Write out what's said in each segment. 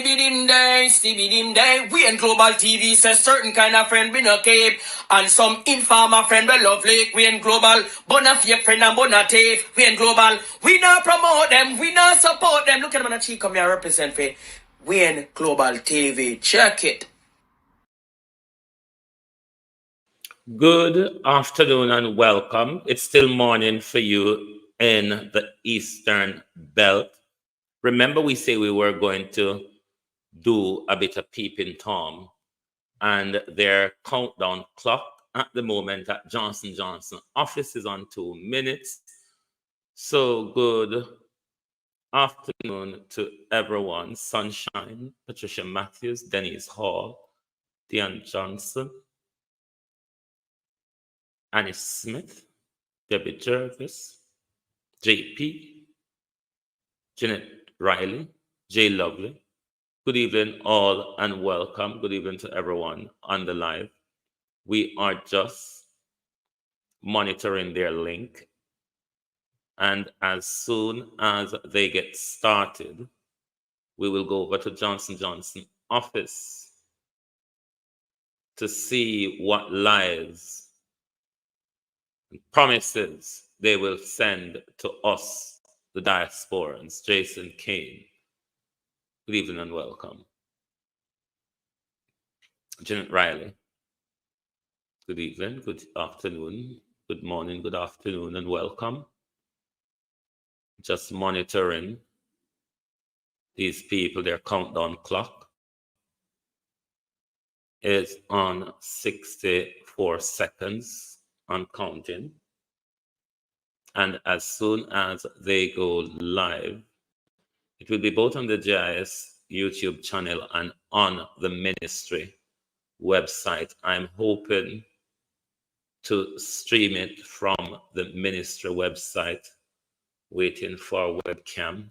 Stibbidim day. We in Global TV says certain kind of friend we no keep. And some informer friend we lovely. We in Global, bona fake friend and bona tape. We in Global, we not promote them, we not support them. Look at them on the cheek, come here represent for we in Global TV. Check it. Good afternoon and welcome. It's still morning for you in the Eastern Belt. Remember, we say we were going to do a bit of peeping Tom, and their countdown clock at the moment at Johnson Johnson office is on 2 minutes. So good afternoon to everyone. Sunshine, Patricia Matthews, Denise Hall, Diane Johnson, Annie Smith, Debbie Jervis, JP, Jeanette Riley, Jay Lovely. Good evening, all, and welcome. Good evening to everyone on the live. We are just monitoring their link. And as soon as they get started, we will go over to Johnson Johnson office to see what lies and promises they will send to us, the diasporans. Jason Kane. Good evening and welcome. Janet Riley. Good evening, good afternoon, good morning, good afternoon, and welcome. Just monitoring these people, their countdown clock is on 64 seconds on counting. And as soon as they go live, it will be both on the GIS YouTube channel and on the ministry website. I'm hoping to stream it from the ministry website, waiting for a webcam.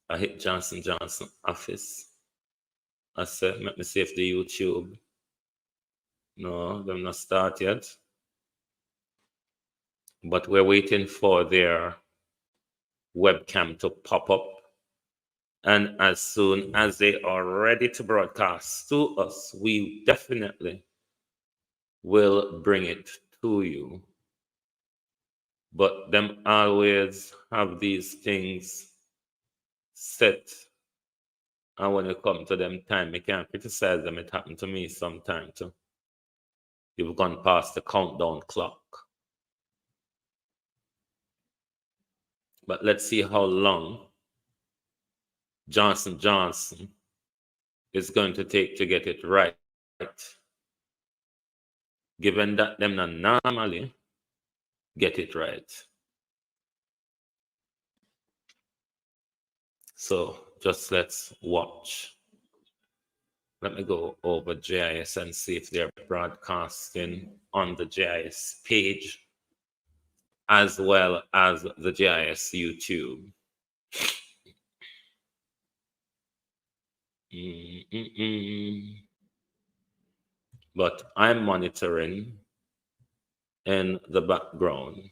I hit Johnson Johnson office. I said, let me see if the YouTube. No, they're not start yet. But we're waiting for their webcam to pop up. And as soon as they are ready to broadcast to us, we definitely will bring it to you. But them always have these things set. And when it comes to them time, I can't criticize them. It happened to me sometime too. You've gone past the countdown clock. But let's see how long Johnson Johnson is going to take to get it right. Given that them not normally get it right. So just let's watch. Let me go over GIS and see if they're broadcasting on the GIS page as well as the GIS YouTube. But I'm monitoring in the background.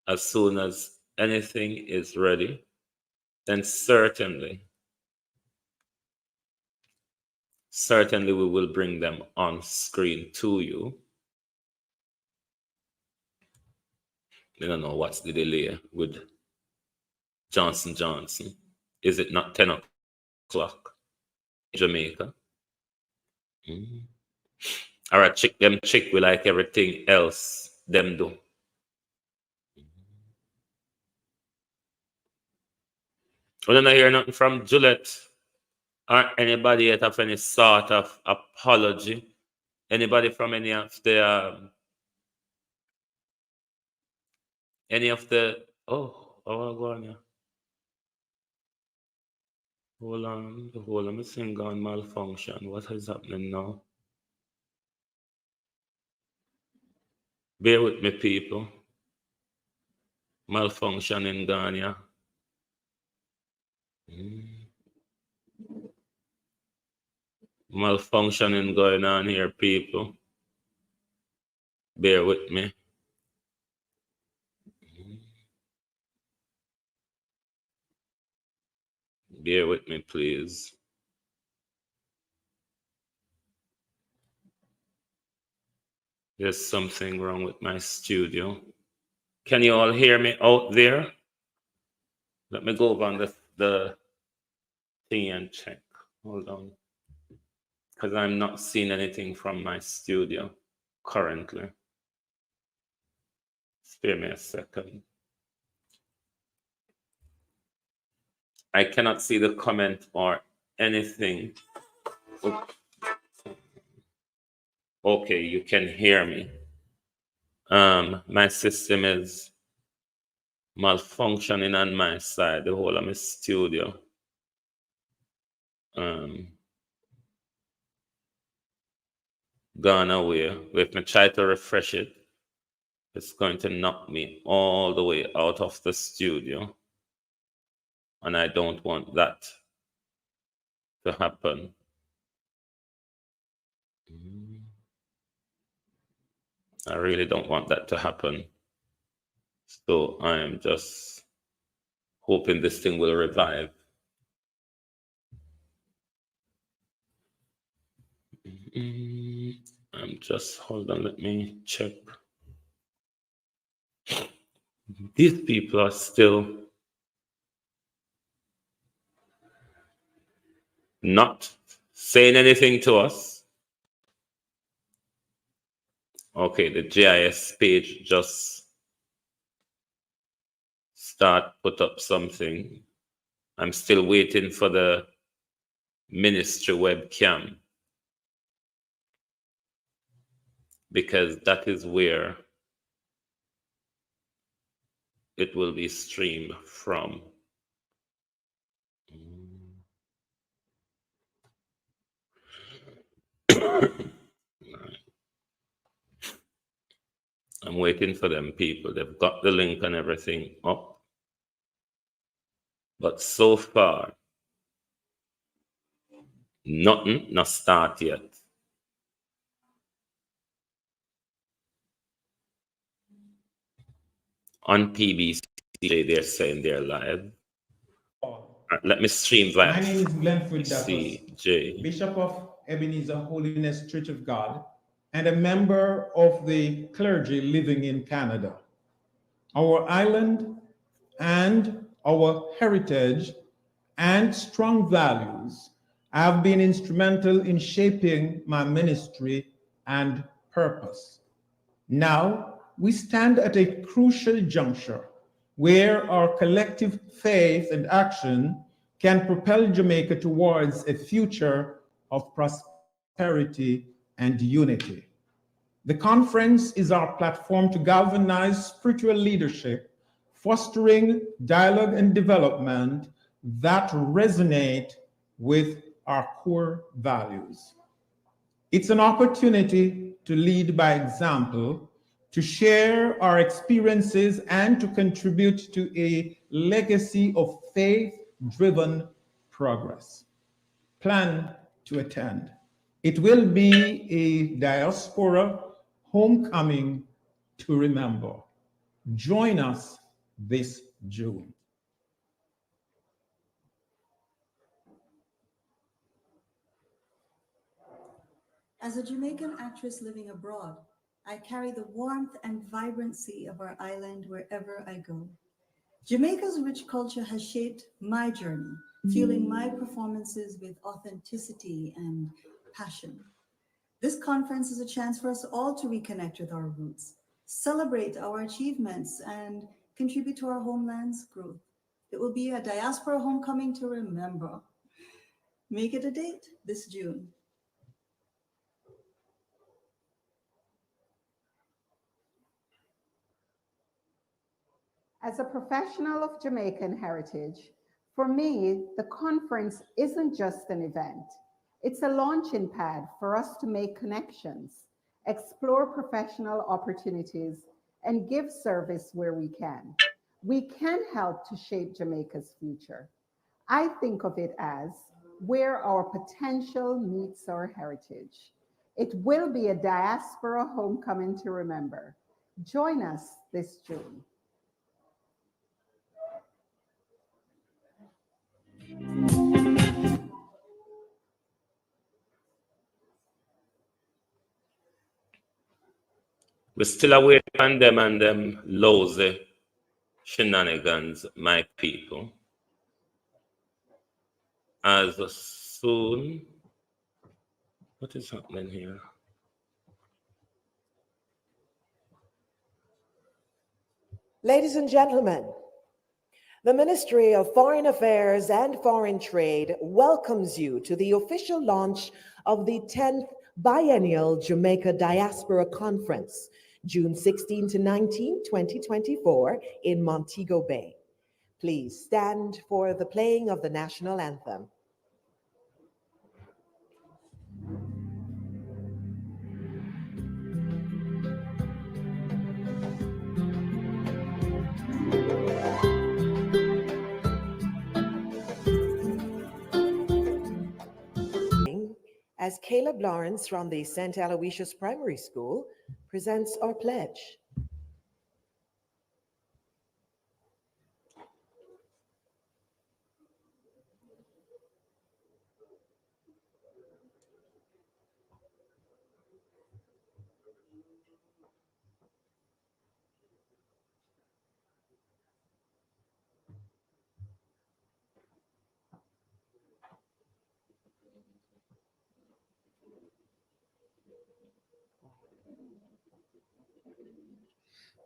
As soon as anything is ready, then certainly we will bring them on screen to you. I don't know what's the delay with Johnson Johnson. Is it not 10 o'clock in Jamaica? All right, check we like everything else them do. I don't hear nothing from Juliet or anybody yet of any sort of apology. Anybody from any of the oh, go on here. Hold on, my thing gone malfunction. What is happening now? Bear with me, people. Malfunction in Ghana. Malfunctioning going on here, people. Bear with me. Bear with me, please. There's something wrong with my studio. Can you all hear me out there? Let me go over on the thing and check. Hold on. Because I'm not seeing anything from my studio currently. Spare me a second. I cannot see the comment or anything. Okay, you can hear me. My system is malfunctioning on my side, the whole of my studio. Gone away. If I try to refresh it, it's going to knock me all the way out of the studio. And I don't want that to happen. I really don't want that to happen. So I am just hoping this thing will revive. I'm just, hold on, let me check. These people are still not saying anything to us. Okay, the GIS page just put up something. I'm still waiting for the ministry webcam, because that is where it will be streamed from. I'm waiting for them people. They've got the link and everything up. But so far, nothing, not start yet. On PBC, they're saying they're live. Let me stream that. My name is Glenford Douglas, CJ. Bishop of Ebenezer Holiness Church of God, and a member of the clergy living in Canada. Our island and our heritage and strong values have been instrumental in shaping my ministry and purpose. Now, we stand at a crucial juncture where our collective faith and action can propel Jamaica towards a future of prosperity and unity. The conference is our platform to galvanize spiritual leadership, fostering dialogue and development that resonate with our core values. It's an opportunity to lead by example, to share our experiences, and to contribute to a legacy of faith-driven progress. Plan to attend. It will be a diaspora homecoming to remember. Join us this June. As a Jamaican actress living abroad, I carry the warmth and vibrancy of our island wherever I go. Jamaica's rich culture has shaped my journey, fueling my performances with authenticity and passion. This conference is a chance for us all to reconnect with our roots, celebrate our achievements, and contribute to our homeland's growth. It will be a diaspora homecoming to remember. Make it a date this June. As a professional of Jamaican heritage, for me, the conference isn't just an event. It's a launching pad for us to make connections, explore professional opportunities, and give service where we can. We can help to shape Jamaica's future. I think of it as where our potential meets our heritage. It will be a diaspora homecoming to remember. Join us this June. We're still away from them and them lousy shenanigans, my people. As soon, what is happening here? Ladies and gentlemen, the Ministry of Foreign Affairs and Foreign Trade welcomes you to the official launch of the 10th Biennial Jamaica Diaspora Conference, June 16 to 19, 2024, in Montego Bay. Please stand for the playing of the national anthem. As Caleb Lawrence from the St. Aloysius Primary School presents our pledge.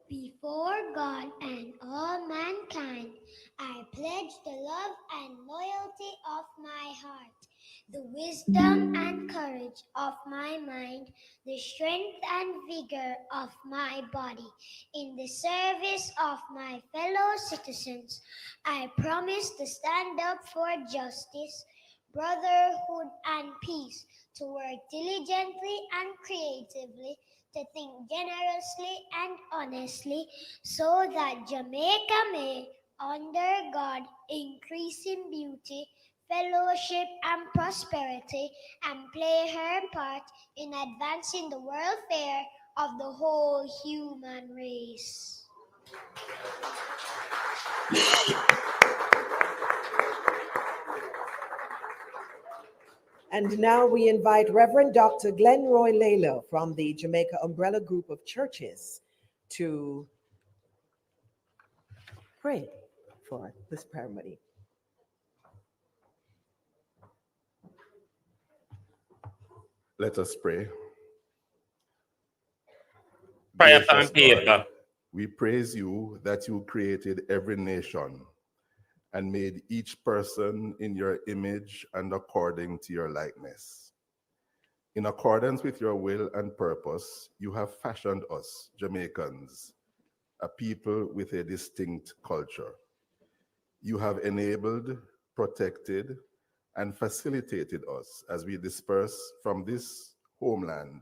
Before God and all mankind, I pledge the love and loyalty of my heart, the wisdom and courage of my mind, the strength and vigor of my body. In the service of my fellow citizens, I promise to stand up for justice, brotherhood, and peace, to work diligently and creatively, to think generously and honestly, so that Jamaica may, under God, increase in beauty, fellowship, and prosperity, and play her part in advancing the welfare of the whole human race. And now we invite Reverend Dr. Glenroy Layla from the Jamaica Umbrella Group of Churches to pray for this ceremony. Let us pray. Prayer Gracious on paper. God, we praise you that you created every nation and made each person in your image and according to your likeness. In accordance with your will and purpose, you have fashioned us, Jamaicans, a people with a distinct culture. You have enabled, protected, and facilitated us as we disperse from this homeland,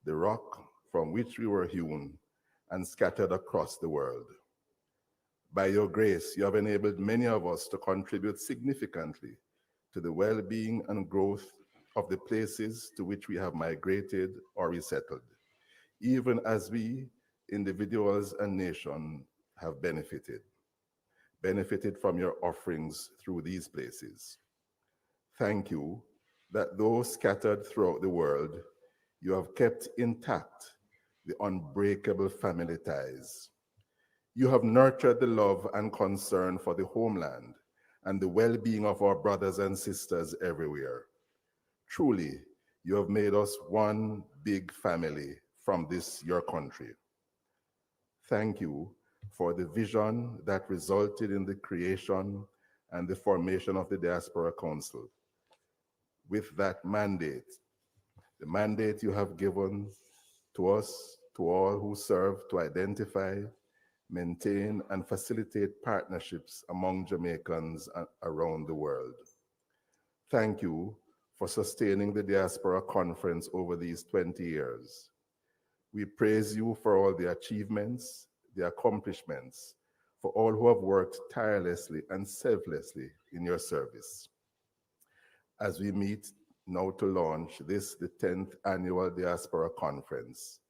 the rock from which we were hewn and scattered across the world. By your grace, you have enabled many of us to contribute significantly to the well-being and growth of the places to which we have migrated or resettled, even as we, individuals and nations, have benefited from your offerings through these places. Thank you that though scattered throughout the world, you have kept intact the unbreakable family ties. You have nurtured the love and concern for the homeland and the well-being of our brothers and sisters everywhere. Truly, you have made us one big family from this, your country. Thank you for the vision that resulted in the creation and the formation of the Diaspora Council. With that mandate, the mandate you have given to us, to all who serve to identify, maintain, and facilitate partnerships among Jamaicans around the world. Thank you for sustaining the Diaspora Conference over these 20 years. We praise you for all the achievements, the accomplishments, for all who have worked tirelessly and selflessly in your service. As we meet now to launch this, the 10th Annual Diaspora Conference,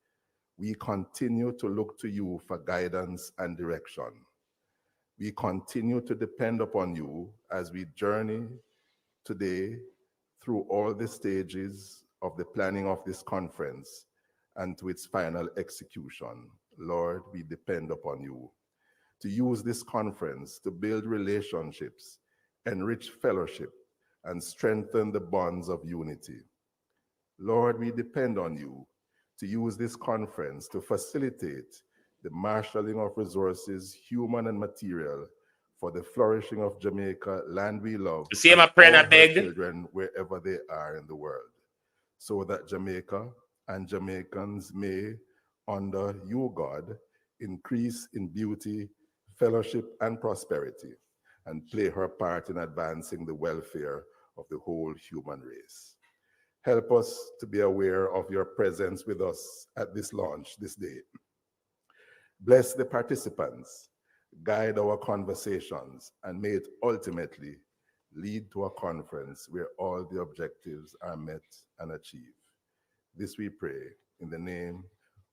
we continue to look to you for guidance and direction. We continue to depend upon you as we journey today through all the stages of the planning of this conference, and to its final execution. Lord, we depend upon you to use this conference to build relationships, enrich fellowship, and strengthen the bonds of unity. Lord, we depend on you to use this conference to facilitate the marshalling of resources, human and material, for the flourishing of Jamaica, land we love, You see my prayer, I her beg? children wherever they are in the world, so that Jamaica and Jamaicans may, under you, God, increase in beauty, fellowship, and prosperity, and play her part in advancing the welfare of the whole human race. Help us to be aware of your presence with us at this launch this day. Bless the participants, guide our conversations, and may it ultimately lead to a conference where all the objectives are met and achieved. This we pray in the name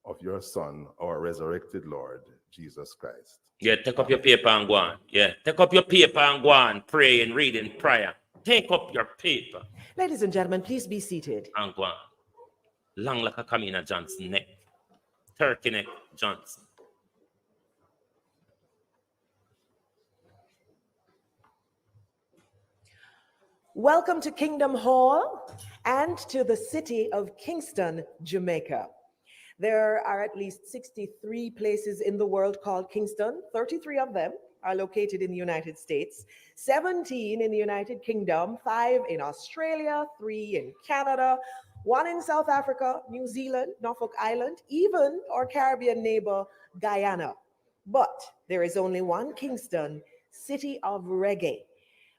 of your Son, our resurrected Lord, Jesus Christ. Yeah, take up your paper and go on. Yeah, take up your paper and go on. Pray and read in prayer. Take up your paper Ladies and gentlemen, please be seated. and go on. Long like a Kamina Johnson neck. Turkey neck Johnson. Welcome to Kingdom Hall and to the city of Kingston, Jamaica. There are at least 63 places in the world called Kingston. 33 of them are located in the United States, 17 in the United Kingdom, 5 in Australia, 3 in Canada, 1 in South Africa, New Zealand, Norfolk Island, even our Caribbean neighbor, Guyana. But there is only one Kingston, city of reggae,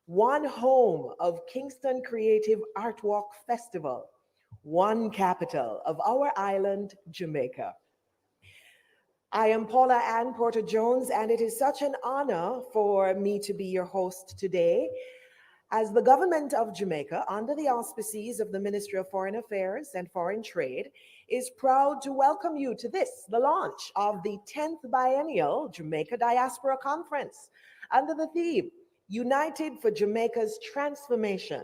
one home of Kingston Creative Art Walk Festival, one capital of our island, Jamaica. I am Paula Ann Porter-Jones, and it is such an honor for me to be your host today, as the government of Jamaica, under the auspices of the Ministry of Foreign Affairs and Foreign Trade, is proud to welcome you to this, the launch of the 10th Biennial Jamaica Diaspora Conference, under the theme, United for Jamaica's Transformation,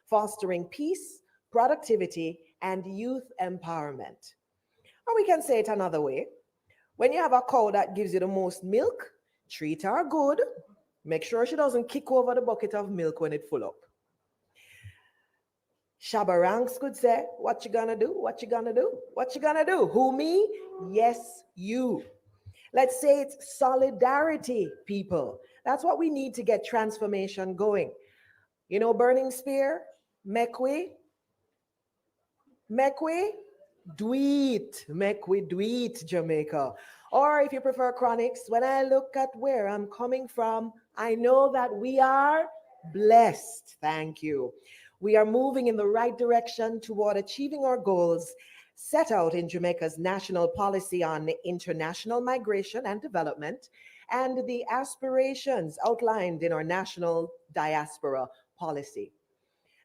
Fostering Peace, Productivity, and Youth Empowerment. Or we can say it another way. When you have a cow that gives you the most milk, treat her good. Make sure she doesn't kick over the bucket of milk when it's full up. Shabba Ranks could say, what you gonna do? What you gonna do? What you gonna do? Who, me? Yes, you. Let's say it's solidarity, people. That's what we need to get transformation going. You know, burning spear, make we do it, Jamaica. Or if you prefer chronics, when I look at where I'm coming from, I know that we are blessed. Thank you. We are moving in the right direction toward achieving our goals set out in Jamaica's national policy on international migration and development, and the aspirations outlined in our national diaspora policy.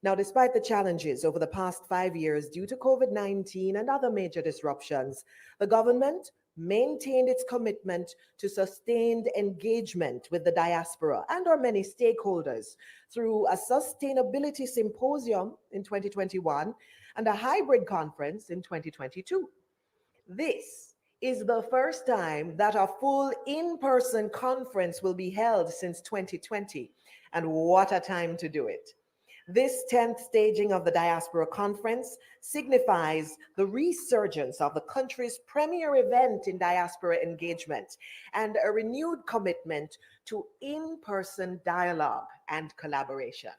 Now, despite the challenges over the past 5 years due to COVID-19 and other major disruptions, the government maintained its commitment to sustained engagement with the diaspora and our many stakeholders through a sustainability symposium in 2021 and a hybrid conference in 2022. This is the first time that a full in-person conference will be held since 2020, and what a time to do it. This 10th staging of the Diaspora Conference signifies the resurgence of the country's premier event in diaspora engagement and a renewed commitment to in-person dialogue and collaboration.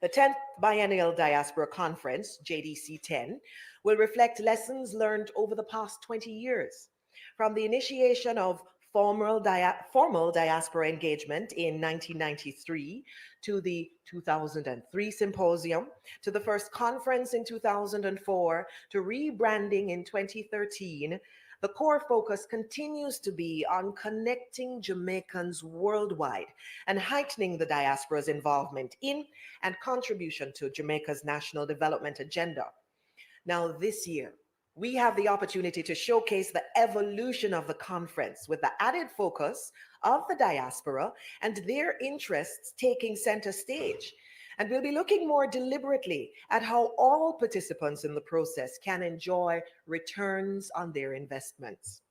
The 10th Biennial Diaspora Conference, JDC 10, will reflect lessons learned over the past 20 years, from the initiation of formal diaspora engagement in 1993 to the 2003 symposium, to the first conference in 2004, to rebranding in 2013. The core focus continues to be on connecting Jamaicans worldwide and heightening the diaspora's involvement in and contribution to Jamaica's national development agenda. Now, this year, we have the opportunity to showcase the evolution of the conference with the added focus of the diaspora and their interests taking center stage. And we'll be looking more deliberately at how all participants in the process can enjoy returns on their investments.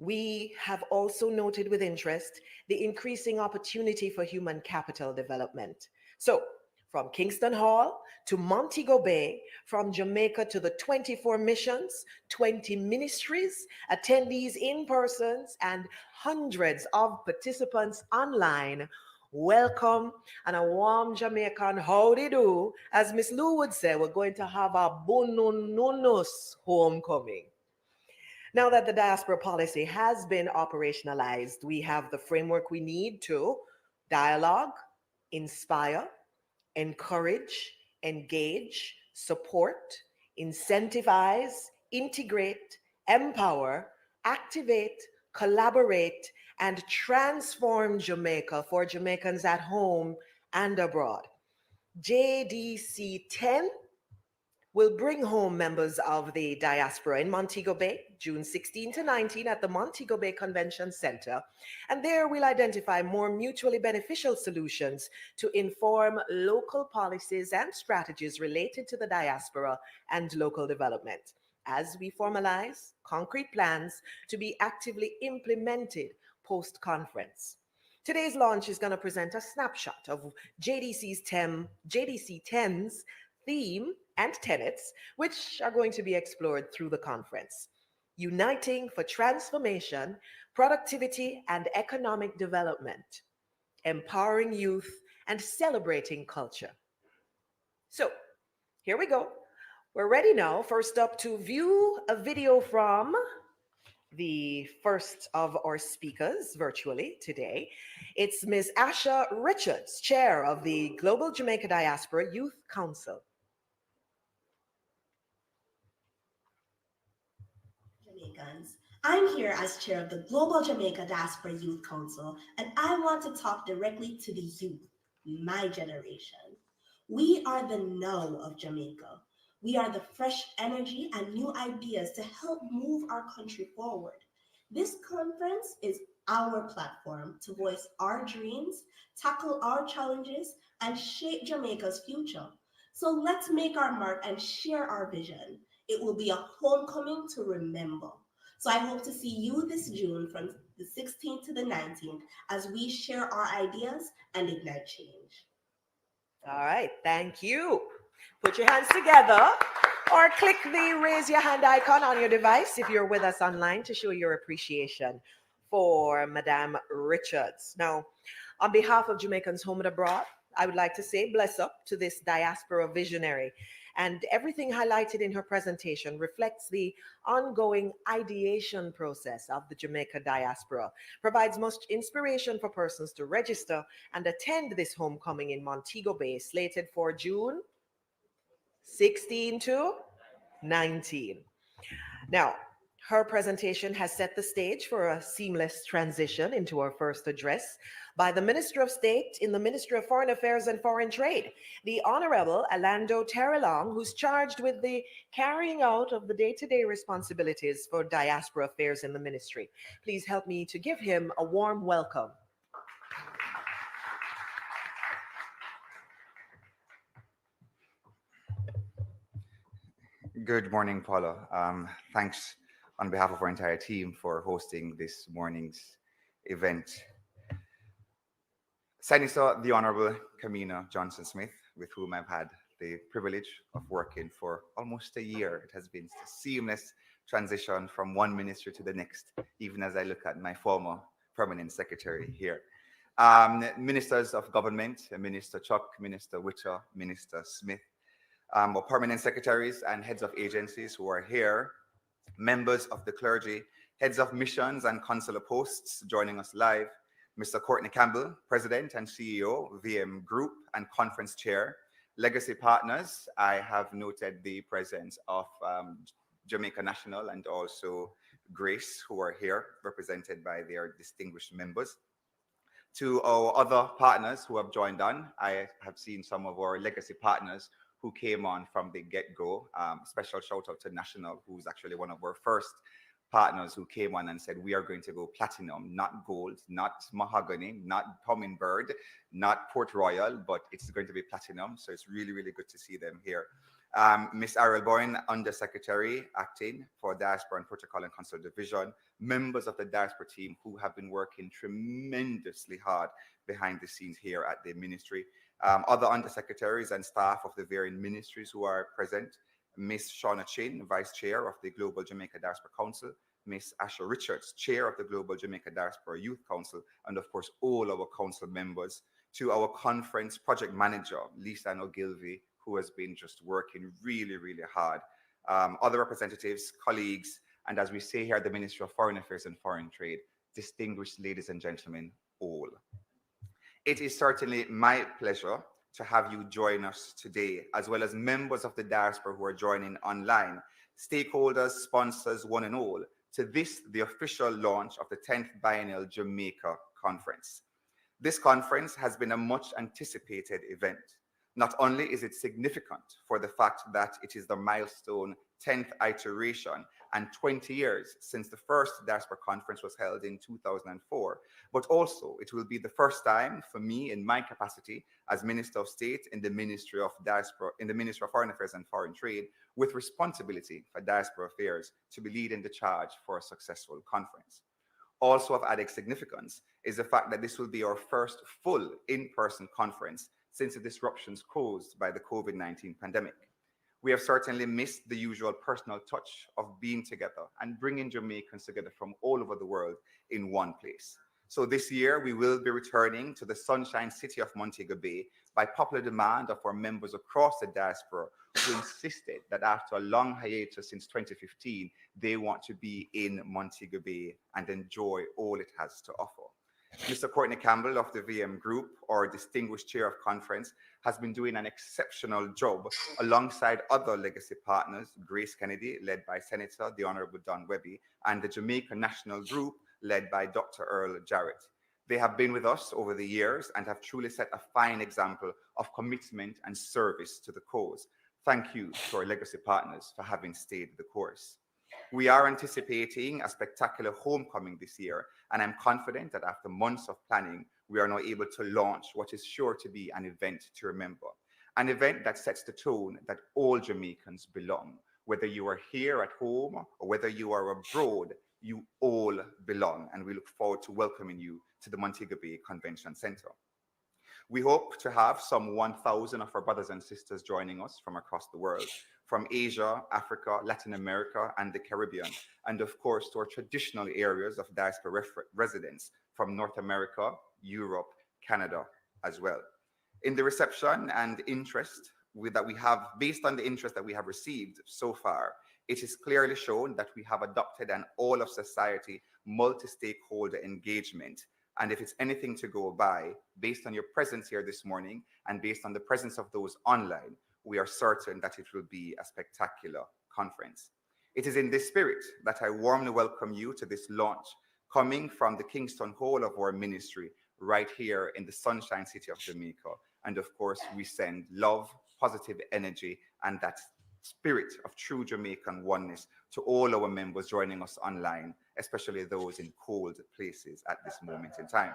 We have also noted with interest the increasing opportunity for human capital development. So, from Kingston Hall to Montego Bay, from Jamaica to the 24 missions, 20 ministries, attendees in persons, and hundreds of participants online, welcome and a warm Jamaican howdy do. As Miss Lou would say, we're going to have a bonununus homecoming. Now that the diaspora policy has been operationalized, we have the framework we need to dialogue, inspire, encourage, engage, support, incentivize, integrate, empower, activate, collaborate, and transform Jamaica for Jamaicans at home and abroad. JDC 10 will bring home members of the diaspora in Montego Bay, June 16 to 19 at the Montego Bay Convention Center. And there we'll identify more mutually beneficial solutions to inform local policies and strategies related to the diaspora and local development, as we formalize concrete plans to be actively implemented post-conference. Today's launch is going to present a snapshot of JDC 10's theme and tenets, which are going to be explored through the conference. Uniting for transformation, productivity, and economic development, empowering youth, and celebrating culture. So, here we go. We're ready now, first up, to view a video from the first of our speakers virtually today. It's Ms. Asha Richards, Chair of the Global Jamaica Diaspora Youth Council. Jamaicans, I'm here as chair of the Global Jamaica Diaspora Youth Council, and I want to talk directly to the youth, my generation. We are the now of Jamaica. We are the fresh energy and new ideas to help move our country forward. This conference is our platform to voice our dreams, tackle our challenges, and shape Jamaica's future. So let's make our mark and share our vision. It will be a homecoming to remember. So I hope to see you this June from the 16th to the 19th as we share our ideas and ignite change. All right, thank you. Put your hands together or click the raise your hand icon on your device if you're with us online to show your appreciation for Madame Richards. Now, on behalf of Jamaicans home and abroad, I would like to say bless up to this diaspora visionary. And everything highlighted in her presentation reflects the ongoing ideation process of the Jamaica diaspora, provides much inspiration for persons to register and attend this homecoming in Montego Bay, slated for June 16 to 19. Now, her presentation has set the stage for a seamless transition into our first address by the Minister of State in the Ministry of Foreign Affairs and Foreign Trade, the Honorable Orlando Terrelong, who's charged with the carrying out of the day-to-day responsibilities for diaspora affairs in the ministry. Please help me to give him a warm welcome. Good morning, Paula. Thanks on behalf of our entire team for hosting this morning's event. Senator, the Honorable Kamina Johnson-Smith, with whom I've had the privilege of working for almost a year. It has been a seamless transition from one ministry to the next, even as I look at my former permanent secretary here. Ministers of government, Minister Chuck, Minister Witcher, Minister Smith, our permanent secretaries and heads of agencies who are here, members of the clergy, heads of missions and consular posts joining us live, Mr. Courtney Campbell, President and CEO, VM Group and Conference Chair, legacy partners. I have noted the presence of Jamaica National and also Grace, who are here, represented by their distinguished members. To our other partners who have joined on, I have seen some of our legacy partners who came on from the get-go. Special shout out to National, who's actually one of our first partners who came on and said, we are going to go platinum, not gold, not mahogany, not hummingbird, not Port Royal, but it's going to be platinum. So it's really, really good to see them here. Ms. Ariel Boyne, Undersecretary, acting for Diaspora and Protocol and Consular Division, members of the Diaspora team who have been working tremendously hard behind the scenes here at the ministry, other undersecretaries and staff of the varying ministries who are present, Ms. Shauna Chin, Vice Chair of the Global Jamaica Diaspora Council, Ms. Asha Richards, Chair of the Global Jamaica Diaspora Youth Council, and of course, all our council members, to our conference project manager, Lisa Ogilvie, who has been just working really, really hard, other representatives, colleagues, and as we say here at the Ministry of Foreign Affairs and Foreign Trade, distinguished ladies and gentlemen, all. It is certainly my pleasure to have you join us today, as well as members of the diaspora who are joining online, stakeholders, sponsors, one and all, to this, the official launch of the 10th Biennial Jamaica Conference. This conference has been a much anticipated event. Not only is it significant for the fact that it is the milestone 10th iteration and 20 years since the first diaspora conference was held in 2004, but also it will be the first time for me in my capacity as Minister of State in the Ministry of Diaspora, in the Ministry of Foreign Affairs and Foreign Trade, with responsibility for diaspora affairs, to be leading the charge for a successful conference. Also of added significance is the fact that this will be our first full in-person conference since the disruptions caused by the COVID-19 pandemic. We have certainly missed the usual personal touch of being together and bringing Jamaicans together from all over the world in one place. So this year, we will be returning to the sunshine city of Montego Bay by popular demand of our members across the diaspora who insisted that after a long hiatus since 2015, they want to be in Montego Bay and enjoy all it has to offer. Mr. Courtney Campbell of the VM Group, our distinguished chair of conference, has been doing an exceptional job alongside other legacy partners, Grace Kennedy, led by Senator the Honorable Don Webby, and the Jamaica National Group, led by Dr. Earl Jarrett. They have been with us over the years and have truly set a fine example of commitment and service to the cause. Thank you to our legacy partners for having stayed the course. We are anticipating a spectacular homecoming this year, and I'm confident that after months of planning, we are now able to launch what is sure to be an event to remember. An event that sets the tone that all Jamaicans belong. Whether you are here at home or whether you are abroad, you all belong, and we look forward to welcoming you to the Montego Bay Convention Center. We hope to have some 1,000 of our brothers and sisters joining us from across the world, from Asia, Africa, Latin America, and the Caribbean, and of course to our traditional areas of diaspora residence from North America, Europe, Canada as well. In the reception and interest that we have, based on the interest that we have received so far, it is clearly shown that we have adopted an all of society multi-stakeholder engagement. And if it's anything to go by, based on your presence here this morning and based on the presence of those online, we are certain that it will be a spectacular conference. It is in this spirit that I warmly welcome you to this launch, coming from the Kingston Hall of our ministry, right here in the sunshine city of Jamaica. And of course, we send love, positive energy, and that spirit of true Jamaican oneness to all our members joining us online, especially those in cold places at this moment in time.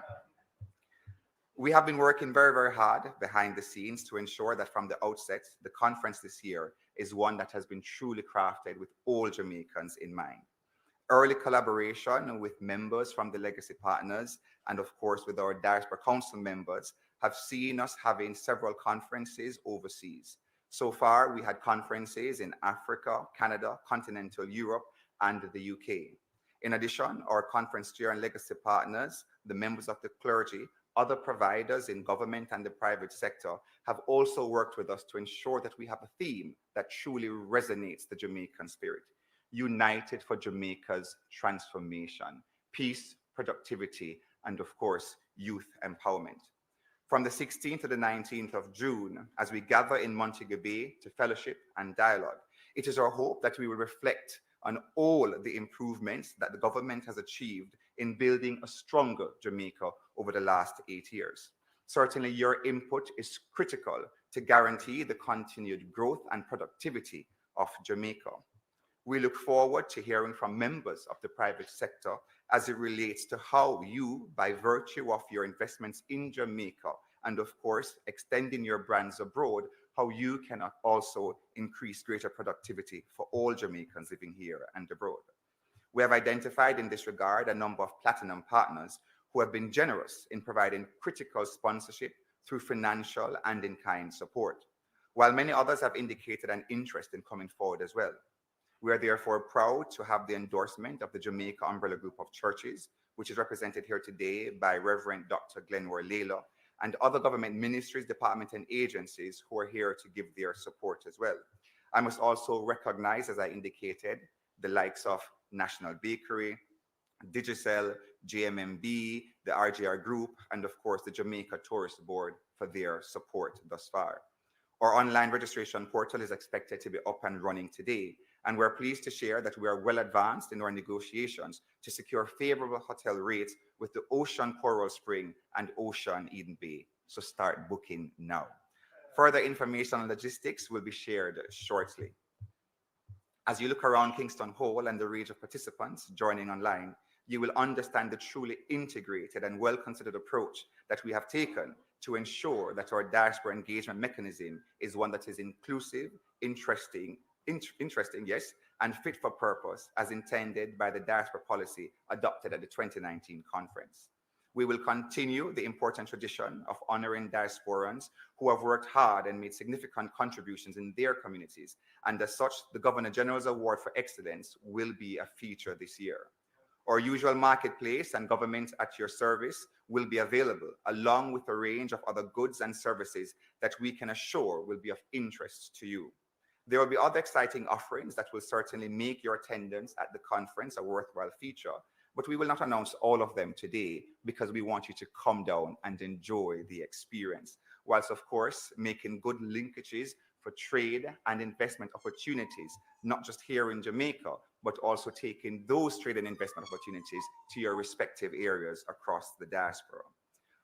We have been working very, very hard behind the scenes to ensure that from the outset, the conference this year is one that has been truly crafted with all Jamaicans in mind. Early collaboration with members from the legacy partners and of course with our Diaspora Council members have seen us having several conferences overseas. So far, we had conferences in Africa, Canada, continental Europe, and the UK. In addition, our conference chair and legacy partners, the members of the clergy, other providers in government and the private sector have also worked with us to ensure that we have a theme that truly resonates the Jamaican spirit. United for Jamaica's transformation, peace, productivity, and of course, youth empowerment. From the 16th to the 19th of June, as we gather in Montego Bay to fellowship and dialogue, it is our hope that we will reflect on all the improvements that the government has achieved in building a stronger Jamaica over the last 8 years. Certainly, your input is critical to guarantee the continued growth and productivity of Jamaica. We look forward to hearing from members of the private sector as it relates to how you, by virtue of your investments in Jamaica, and of course, extending your brands abroad, how you can also increase greater productivity for all Jamaicans living here and abroad. We have identified in this regard a number of platinum partners who have been generous in providing critical sponsorship through financial and in-kind support, while many others have indicated an interest in coming forward as well. We are therefore proud to have the endorsement of the Jamaica Umbrella Group of Churches, which is represented here today by Reverend Dr. Glenmore Layla, and other government ministries, departments, and agencies who are here to give their support as well. I must also recognize, as I indicated, the likes of National Bakery, Digicel, JMMB, the RGR Group, and of course the Jamaica Tourist Board for their support thus far. Our online registration portal is expected to be up and running today, and we're pleased to share that we are well advanced in our negotiations to secure favorable hotel rates with the Ocean Coral Spring and Ocean Eden Bay. So start booking now. Further information on logistics will be shared shortly. As you look around Kingston Hall and the range of participants joining online, you will understand the truly integrated and well-considered approach that we have taken to ensure that our diaspora engagement mechanism is one that is inclusive, interesting, yes, and fit for purpose as intended by the diaspora policy adopted at the 2019 conference. We will continue the important tradition of honoring diasporans who have worked hard and made significant contributions in their communities, and as such, the Governor General's Award for Excellence will be a feature this year. Our usual marketplace and government at your service will be available, along with a range of other goods and services that we can assure will be of interest to you. There will be other exciting offerings that will certainly make your attendance at the conference a worthwhile feature, but we will not announce all of them today because we want you to come down and enjoy the experience, whilst of course making good linkages for trade and investment opportunities, not just here in Jamaica, but also taking those trade and investment opportunities to your respective areas across the diaspora.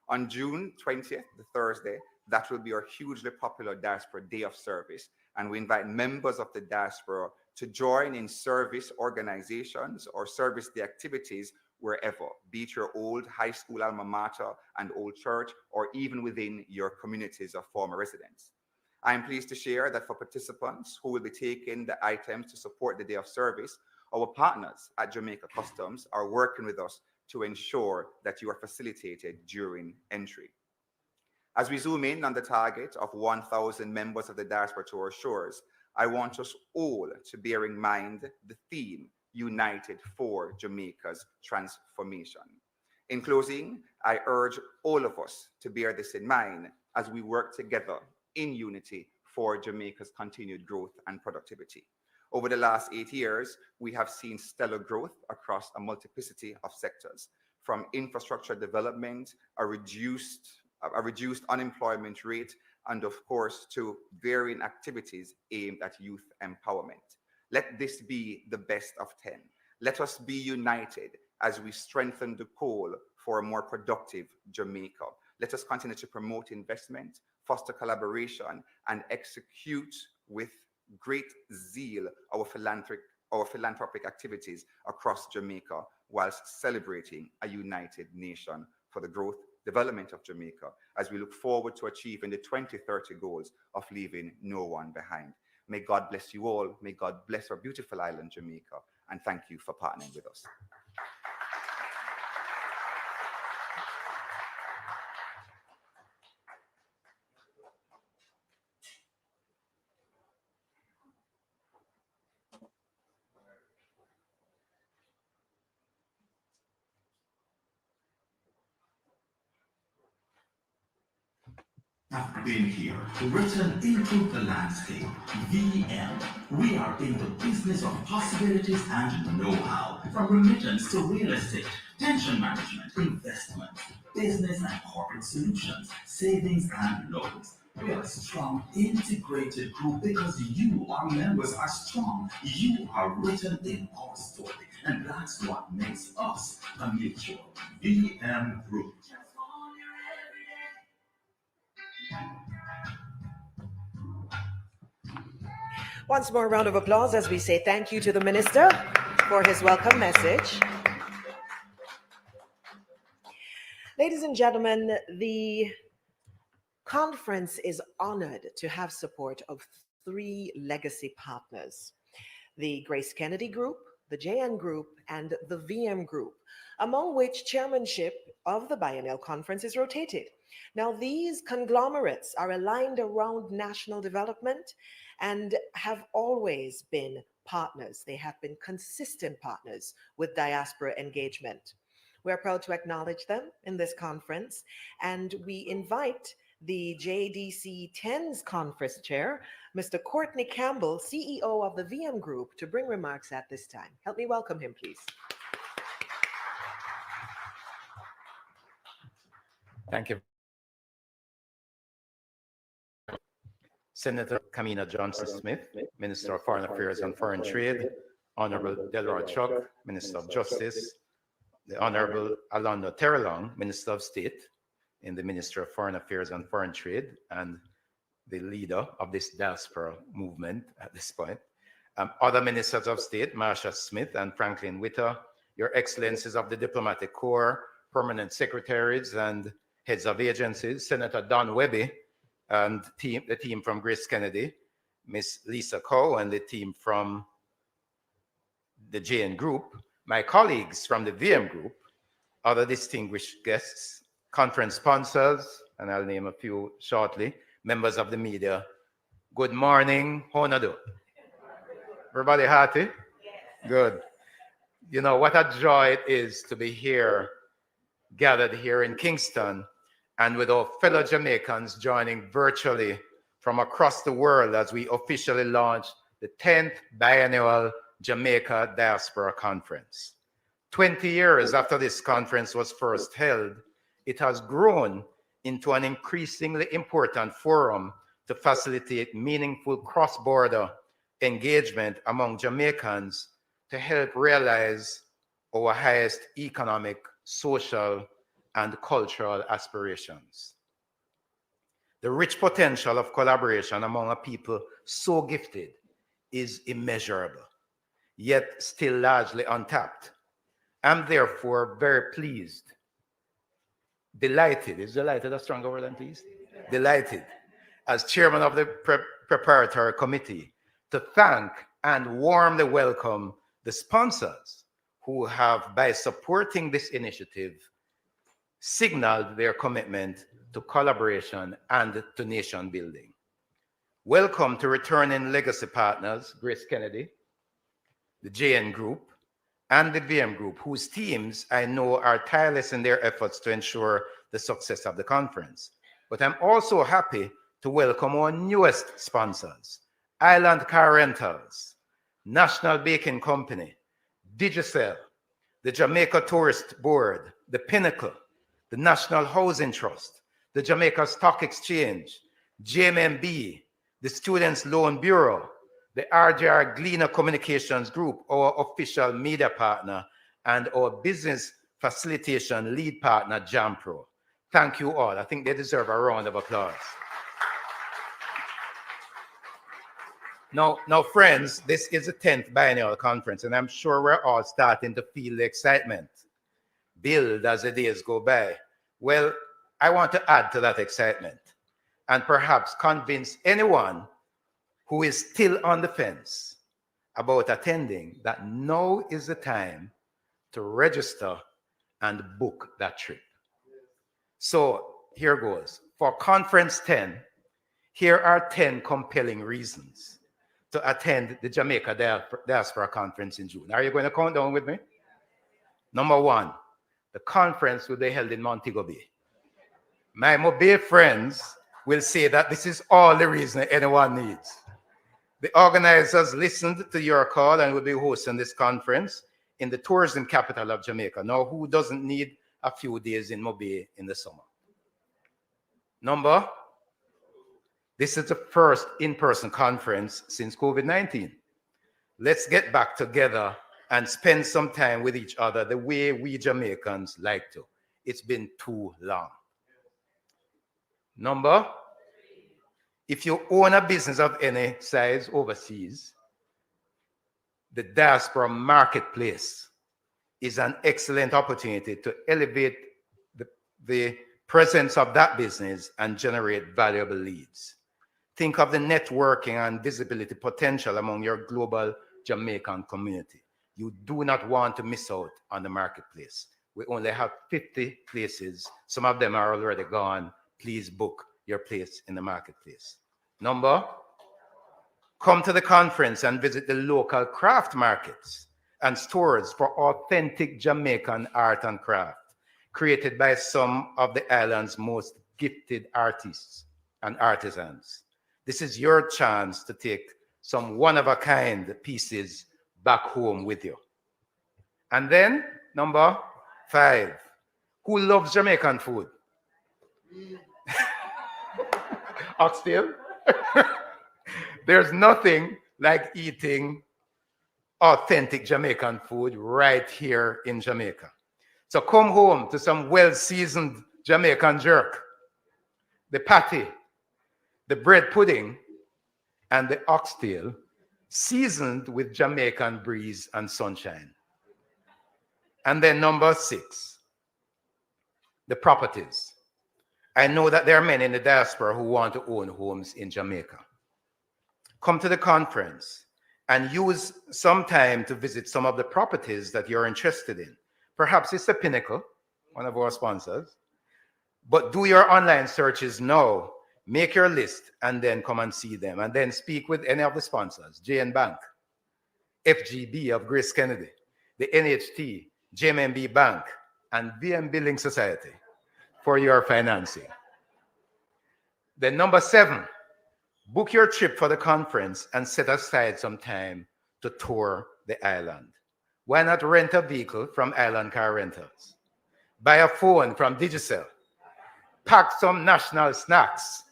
On June 20th, the Thursday, that will be our hugely popular Diaspora Day of Service, and we invite members of the diaspora to join in service organizations or service day activities wherever, be it your old high school alma mater and old church, or even within your communities of former residents. I am pleased to share that for participants who will be taking the items to support the day of service, our partners at Jamaica Customs are working with us to ensure that you are facilitated during entry. As we zoom in on the target of 1,000 members of the diaspora to our shores, I want us all to bear in mind the theme, United for Jamaica's Transformation. In closing, I urge all of us to bear this in mind as we work together in unity for Jamaica's continued growth and productivity. Over the last 8 years, we have seen stellar growth across a multiplicity of sectors, from infrastructure development, a reduced unemployment rate, and of course, to varying activities aimed at youth empowerment. Let this be the best of 10. Let us be united as we strengthen the call for a more productive Jamaica. Let us continue to promote investment, foster collaboration, and execute with great zeal our philanthropic activities across Jamaica, whilst celebrating a united nation for the growth, development of Jamaica, as we look forward to achieving the 2030 goals of leaving no one behind. May God bless you all. May God bless our beautiful island, Jamaica, and thank you for partnering with us. Have been here, written into the landscape. VM. We are in the business of possibilities and know-how, from remittance to real estate, pension management, investment, business and corporate solutions, savings and loans. We are a strong, integrated group because you, our members, are strong. You are written in our story, and that's what makes us a mutual VM group. Once more, a round of applause as we say thank you to the Minister for his welcome message. Ladies and gentlemen, the conference is honored to have support of 3 legacy partners: the Grace Kennedy Group, the JN Group, and the VM Group, among which chairmanship of the Biennial Conference is rotated. Now, these conglomerates are aligned around national development and have always been partners. They have been consistent partners with diaspora engagement. We're proud to acknowledge them in this conference, and we invite the JDC 10's conference chair, Mr. Courtney Campbell, CEO of the VM Group, to bring remarks at this time. Help me welcome him, please. Thank you. Senator Kamina Johnson-Smith, Minister of Foreign Affairs and Foreign Trade, Honorable Delroy Chuck, Minister of Justice, the Honorable Alonda Terrelong, Minister of State in the Ministry of Foreign Affairs and Foreign Trade, and the leader of this diaspora movement at this point. Other Ministers of State, Marsha Smith and Franklin Witter, Your Excellencies of the Diplomatic Corps, Permanent Secretaries and Heads of Agencies, Senator Don Webby, and the team from Grace Kennedy, Miss Lisa Coe and the team from the JN Group, my colleagues from the VM Group, other distinguished guests, conference sponsors, and I'll name a few shortly, members of the media. Good morning, how do you do? Everybody hearty? Good. You know, what a joy it is to be here, gathered here in Kingston, and with our fellow Jamaicans joining virtually from across the world as we officially launch the 10th Biennial Jamaica Diaspora Conference. 20 years after this conference was first held, it has grown into an increasingly important forum to facilitate meaningful cross-border engagement among Jamaicans to help realize our highest economic, social, and cultural aspirations. The rich potential of collaboration among a people so gifted is immeasurable, yet still largely untapped. I'm therefore very pleased, delighted, is delighted a stronger word than pleased? Delighted, as chairman of the preparatory committee, to thank and warmly welcome the sponsors who have, by supporting this initiative, signaled their commitment to collaboration and to nation building. Welcome to returning legacy partners, Grace Kennedy, the JN Group, and the VM Group, whose teams I know are tireless in their efforts to ensure the success of the conference. But I'm also happy to welcome our newest sponsors, Island Car Rentals, National Baking Company, Digicel, the Jamaica Tourist Board, the Pinnacle, the National Housing Trust, the Jamaica Stock Exchange, JMMB, the Students Loan Bureau, the RJR Gleaner Communications Group, our official media partner, and our business facilitation lead partner, JAMPRO. Thank you all. I think they deserve a round of applause. Now, friends, this is the 10th Biennial Conference, and I'm sure we're all starting to feel the excitement build as the days go by. Well, I want to add to that excitement and perhaps convince anyone who is still on the fence about attending that now is the time to register and book that trip. So here goes. For Conference 10, here are 10 compelling reasons to attend the Jamaica Diaspora Conference in June. Are you going to count down with me? Number 1, the conference will be held in Montego Bay. My Mobile friends will say that this is all the reason anyone needs. The organizers listened to your call and will be hosting this conference in the tourism capital of Jamaica. Now, who doesn't need a few days in Mobile in the summer? Number, this is the first in-person conference since COVID-19. Let's get back together and spend some time with each other the way we Jamaicans like to. It's been too long. Number, If you own a business of any size overseas, the diaspora marketplace is an excellent opportunity to elevate the presence of that business and generate valuable leads. Think of the networking and visibility potential among your global Jamaican community. You do not want to miss out on the marketplace. We only have 50 places. Some of them are already gone. Please book your place in the marketplace. Number, come to the conference and visit the local craft markets and stores for authentic Jamaican art and craft created by some of the island's most gifted artists and artisans. This is your chance to take some one-of-a-kind pieces back home with you. And then, number 5, who loves Jamaican food? Oxtail? There's nothing like eating authentic Jamaican food right here in Jamaica. So come home to some well-seasoned Jamaican jerk, the patty, the bread pudding, and the oxtail, seasoned with Jamaican breeze and sunshine. And then number 6, the properties. I know that there are many in the diaspora who want to own homes in Jamaica. Come to the conference and use some time to visit some of the properties that you're interested in. Perhaps it's the Pinnacle, one of our sponsors, but do your online searches now. Make your list and then come and see them, and then speak with any of the sponsors, JN Bank, FGB of Grace Kennedy, the NHT, JMB Bank, and VM Building Society for your financing. Then number 7, book your trip for the conference and set aside some time to tour the island. Why not rent a vehicle from Island Car Rentals? Buy a phone from Digicel. Pack some national snacks.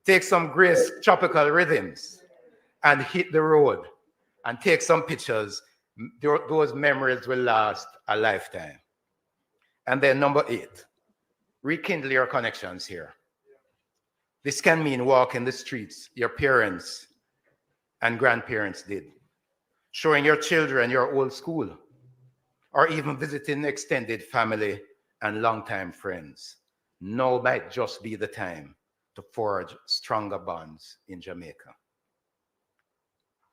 Take some Grace tropical rhythms and hit the road and take some pictures. Those memories will last a lifetime. And then number 8, rekindle your connections here. This can mean walking the streets your parents and grandparents did, showing your children your old school, or even visiting extended family and longtime friends. Now might just be the time to forge stronger bonds in Jamaica.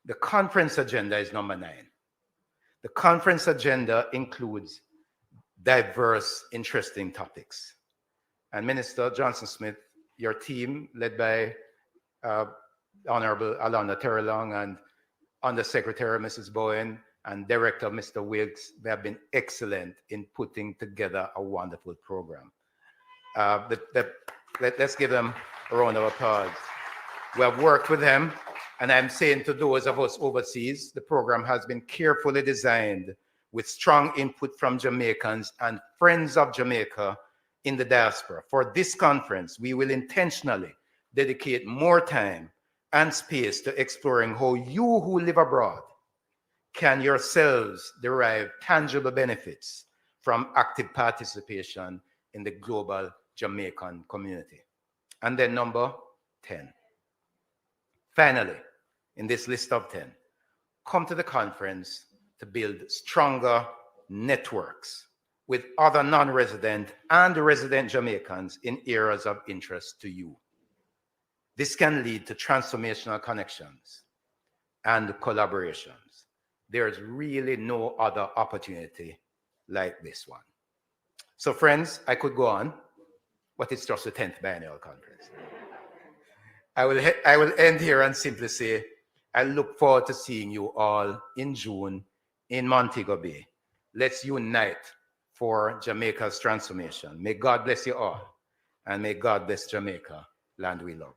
The conference agenda is number 9. The conference agenda includes diverse, interesting topics. And Minister Johnson Smith, your team, led by Honorable Alana Terrelong and Undersecretary Mrs. Bowen and Director Mr. Wilkes, they have been excellent in putting together a wonderful program. Let's give them a round of applause. We have worked with them, and I'm saying to those of us overseas, the program has been carefully designed with strong input from Jamaicans and friends of Jamaica in the diaspora. For this conference, we will intentionally dedicate more time and space to exploring how you who live abroad can yourselves derive tangible benefits from active participation in the global Jamaican community. And then number 10. Finally, in this list of 10, come to the conference to build stronger networks with other non-resident and resident Jamaicans in areas of interest to you. This can lead to transformational connections and collaborations. There's really no other opportunity like this one. So friends, I could go on, but it's just the 10th Biennial Conference. I will end here and simply say, I look forward to seeing you all in June in Montego Bay. Let's unite for Jamaica's transformation. May God bless you all, and may God bless Jamaica, land we love.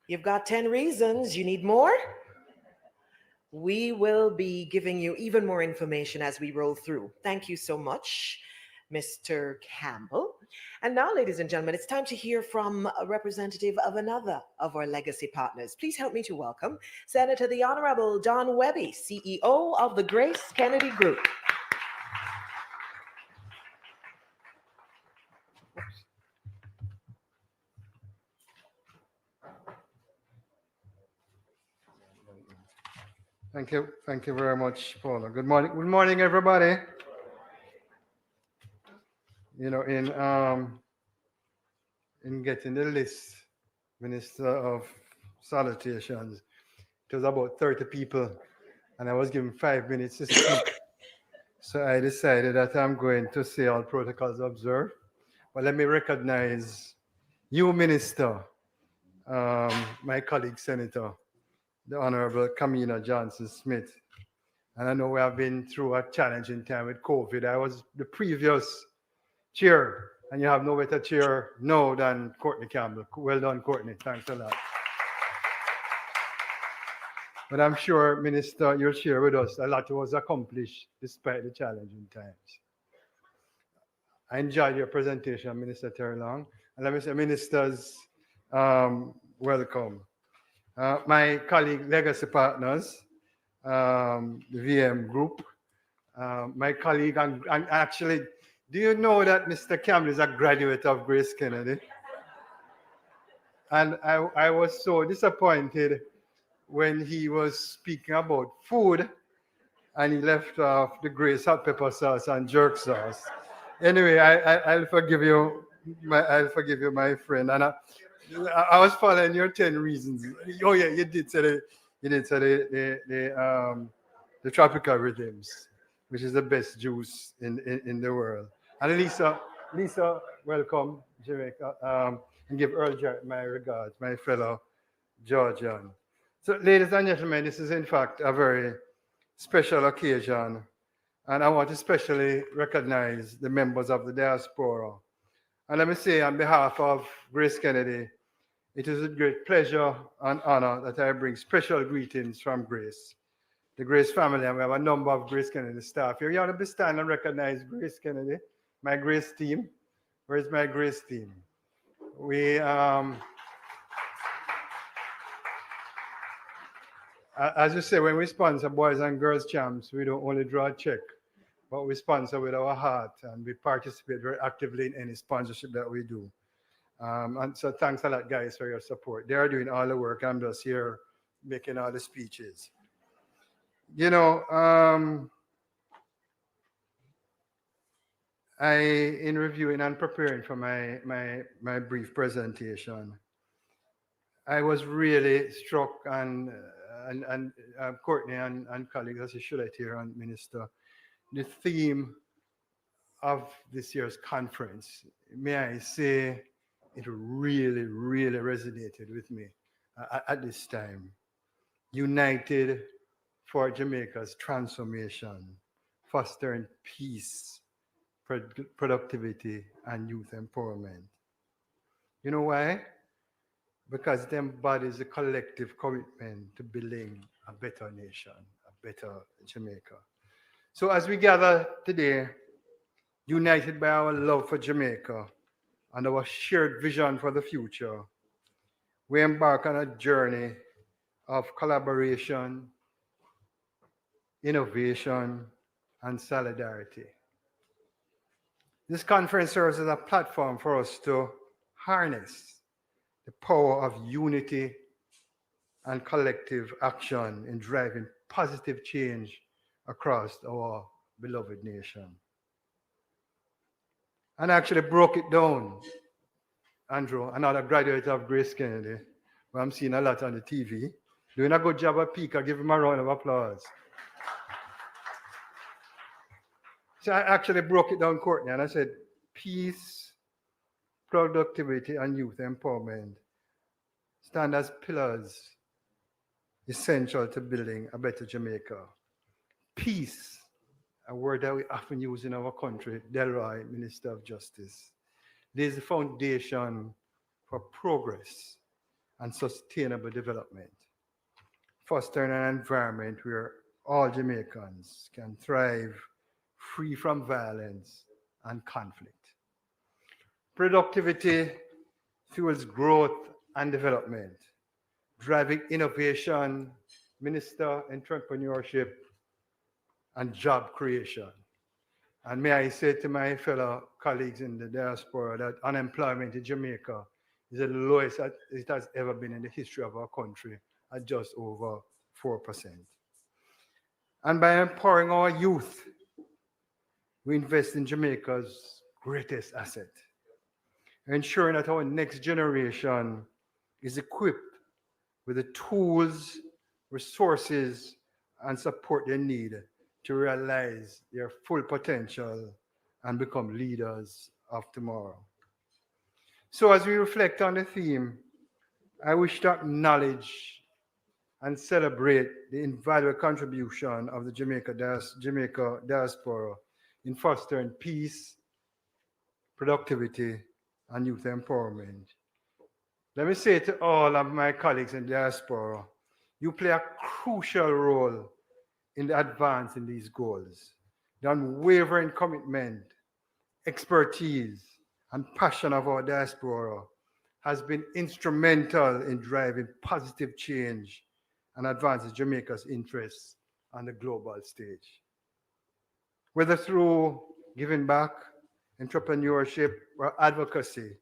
You've got 10 reasons. You need more? We will be giving you even more information as we roll through. Thank you so much. Mr. Campbell. And now, ladies and gentlemen, it's time to hear from a representative of another of our legacy partners. Please help me to welcome Senator the Honorable Don Webby, CEO of the Grace Kennedy Group. Thank you very much, Paula. Good morning, everybody. You know, in getting the list, Minister of Salutations, it was about 30 people, and I was given 5 minutes to speak. So I decided that I'm going to say all protocols observed. But let me recognize you, Minister, my colleague, Senator, the Honorable Kamina Johnson-Smith. And I know we have been through a challenging time with COVID. I was the previous chair, and you have no better chair now than Courtney Campbell. Well done, Courtney. Thanks a lot. But I'm sure, Minister, you'll share with us a lot was accomplished despite the challenging times. I enjoyed your presentation, Minister Terry Long. And let me say, ministers, welcome. My colleague, legacy partners, the VM group, my colleague, and actually, do you know that Mr. Campbell is a graduate of Grace Kennedy? And I was so disappointed when he was speaking about food and he left off the Grace hot pepper sauce and jerk sauce. Anyway, I'll forgive you, my friend. And I was following your 10 reasons. Oh yeah, you did say the tropical rhythms, which is the best juice in the world. And Lisa, welcome, Jamaica. And give Earl Jarrett my regards, my fellow Georgian. So, ladies and gentlemen, this is in fact a very special occasion, and I want to especially recognize the members of the diaspora. And let me say, on behalf of Grace Kennedy, it is with great pleasure and honor that I bring special greetings from Grace, the Grace family, and we have a number of Grace Kennedy staff here. You want to be stand and recognize Grace Kennedy, my Grace team. Where's my Grace team? We, as you say, when we sponsor Boys and Girls Champs, we don't only draw a check, but we sponsor with our heart, and we participate very actively in any sponsorship that we do. And so thanks a lot, guys, for your support. They are doing all the work. I'm just here making all the speeches. You know, in reviewing and preparing for my brief presentation, I was really struck, and Courtney and colleagues, as you should have here, and Minister, the theme of this year's conference, may I say, it really, really resonated with me at this time. United for Jamaica's transformation, fostering peace, productivity, and youth empowerment. You know why? Because it embodies a collective commitment to building a better nation, a better Jamaica. So as we gather today, united by our love for Jamaica and our shared vision for the future, we embark on a journey of collaboration, innovation, and solidarity. This conference serves as a platform for us to harness the power of unity and collective action in driving positive change across our beloved nation. And I actually broke it down. Andrew, another graduate of Grace Kennedy, who I'm seeing a lot on the TV, doing a good job at Pika. Give him a round of applause. So I actually broke it down, Courtney, and I said, peace, productivity, and youth empowerment stand as pillars essential to building a better Jamaica. Peace, a word that we often use in our country, Delroy, Minister of Justice, lays the foundation for progress and sustainable development, fostering an environment where all Jamaicans can thrive free from violence and conflict. Productivity fuels growth and development, driving innovation, minister, entrepreneurship, and job creation. And may I say to my fellow colleagues in the diaspora that unemployment in Jamaica is the lowest that it has ever been in the history of our country, at just over 4%. And by empowering our youth, we invest in Jamaica's greatest asset, ensuring that our next generation is equipped with the tools, resources, and support they need to realize their full potential and become leaders of tomorrow. So as we reflect on the theme, I wish to acknowledge and celebrate the invaluable contribution of the Jamaica diaspora in fostering peace, productivity, and youth empowerment. Let me say to all of my colleagues in diaspora, you play a crucial role in the advancing these goals. The unwavering commitment, expertise, and passion of our diaspora has been instrumental in driving positive change and advances Jamaica's interests on the global stage. Whether through giving back, entrepreneurship, or advocacy,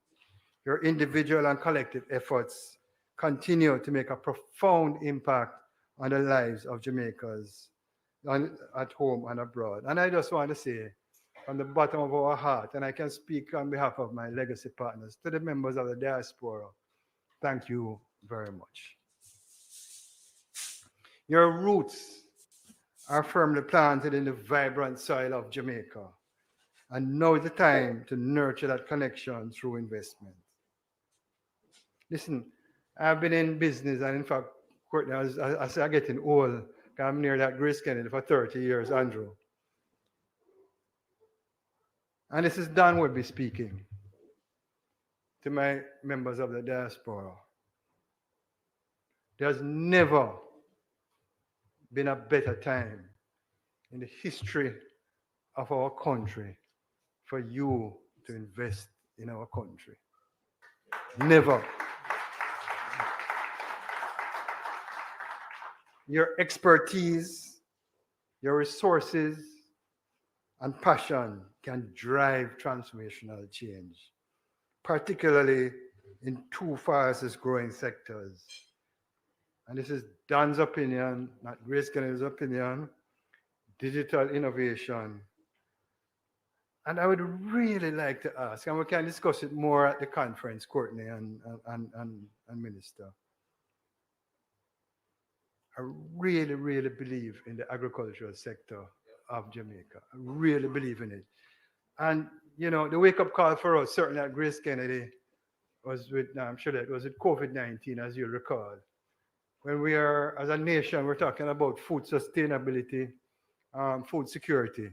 your individual and collective efforts continue to make a profound impact on the lives of Jamaicans at home and abroad. And I just want to say, from the bottom of our heart, and I can speak on behalf of my legacy partners, to the members of the diaspora, thank you very much. Your roots are firmly planted in the vibrant soil of Jamaica, and now is the time to nurture that connection through investment. Listen, I've been in business, and in fact, Courtney, as I'm getting old, I'm near that Grace Kennedy for 30 years, Andrew. And this is Don Webby speaking to my members of the diaspora. There's never been a better time in the history of our country for you to invest in our country. Never. Your expertise, your resources, and passion can drive transformational change, particularly in two fastest growing sectors. And this is Don's opinion, not Grace Kennedy's opinion, digital innovation. And I would really like to ask, and we can discuss it more at the conference, Courtney and Minister. I really, really believe in the agricultural sector of Jamaica. I really believe in it. And, you know, the wake-up call for us, certainly at Grace Kennedy, was with, I'm sure that was with COVID-19, as you recall. When we are, as a nation, we're talking about food sustainability, food security.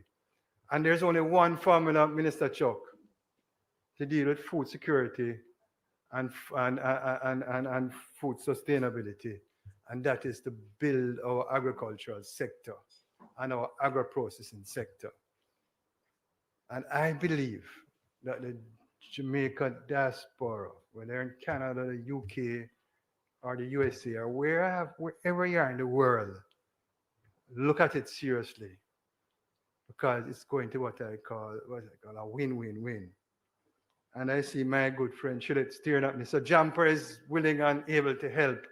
And there's only one formula, Minister Chuck, to deal with food security and food sustainability. And that is to build our agricultural sector and our agro-processing sector. And I believe that the Jamaica diaspora, whether in Canada, the UK, or the USA, or wherever you are in the world, look at it seriously, because it's going to what I call a win-win-win. And I see my good friend Shillet staring at me. So Jumper is willing and able to help.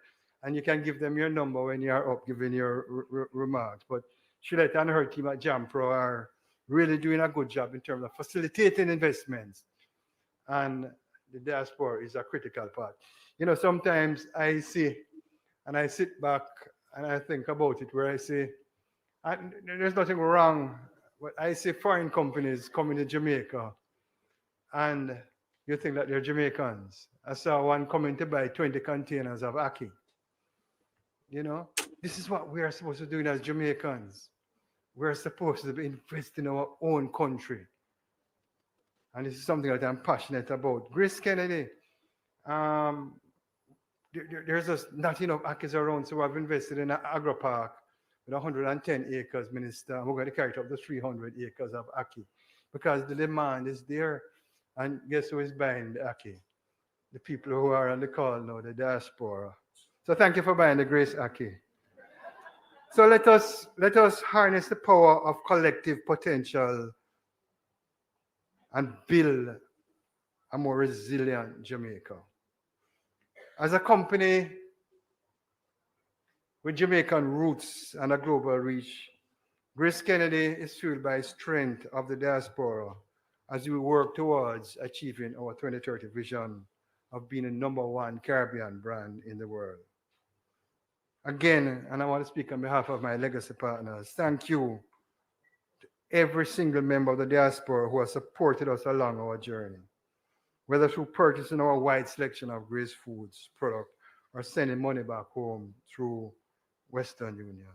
And you can give them your number when you're up giving your remarks. But Shillet and her team at Jampro are really doing a good job in terms of facilitating investments. And the diaspora is a critical part. You know, sometimes I see, and I sit back and I think about it, where I say, there's nothing wrong, but I see foreign companies coming to Jamaica, and you think that they're Jamaicans. I saw one coming to buy 20 containers of ackee. You know, this is what we are supposed to do as Jamaicans. We're supposed to be investing in our own country. And this is something that I'm passionate about. Grace Kennedy, there's just not enough acres around, so I've invested in an agro park with 110 acres, Minister, and we're going to carry it up to 300 acres of ackee. because the demand is there. And guess who is buying the Aki? The people who are on the call now, the diaspora. So thank you for buying the Grace Aki. So let us harness the power of collective potential and build a more resilient Jamaica. As a company with Jamaican roots and a global reach, Grace Kennedy is fueled by strength of the diaspora as we work towards achieving our 2030 vision of being a #1 Caribbean brand in the world. Again, and I want to speak on behalf of my legacy partners, thank you to every single member of the diaspora who has supported us along our journey, whether through purchasing our wide selection of Grace Foods product or sending money back home through Western Union.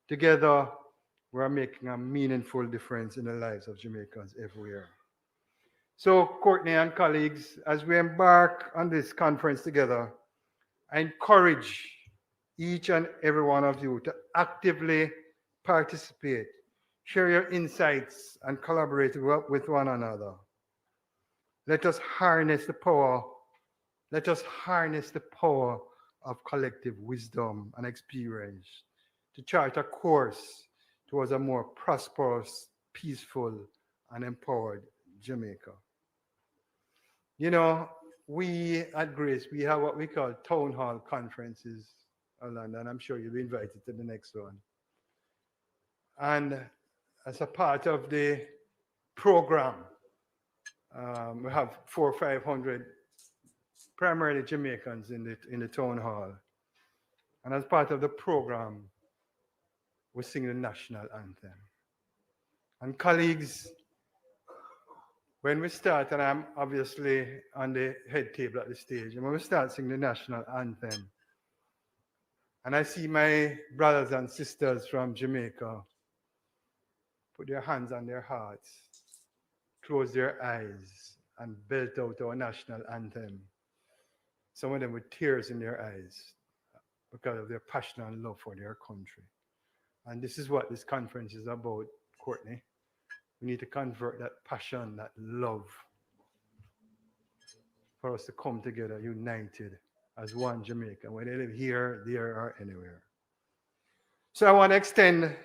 Together, we are making a meaningful difference in the lives of Jamaicans everywhere. So, Courtney and colleagues, as we embark on this conference together, I encourage each and every one of you to actively participate, share your insights, and collaborate with one another. Let us harness the power. Let us harness the power of collective wisdom and experience to chart a course towards a more prosperous, peaceful, and empowered Jamaica. You know, we at Grace, we have what we call town hall conferences, Orlando, and I'm sure you'll be invited to the next one. And as a part of the program, we have 400 or 500 primarily Jamaicans in the town hall. And as part of the program, we sing the national anthem. And colleagues, when we start, and I'm obviously on the head table at the stage, and when we start singing the national anthem, and I see my brothers and sisters from Jamaica put their hands on their hearts, close their eyes, and belt out our national anthem. Some of them with tears in their eyes because of their passion and love for their country. And this is what this conference is about, Courtney. We need to convert that passion, that love, for us to come together united as one Jamaica, whether they live here, there, or anywhere. So I want to extend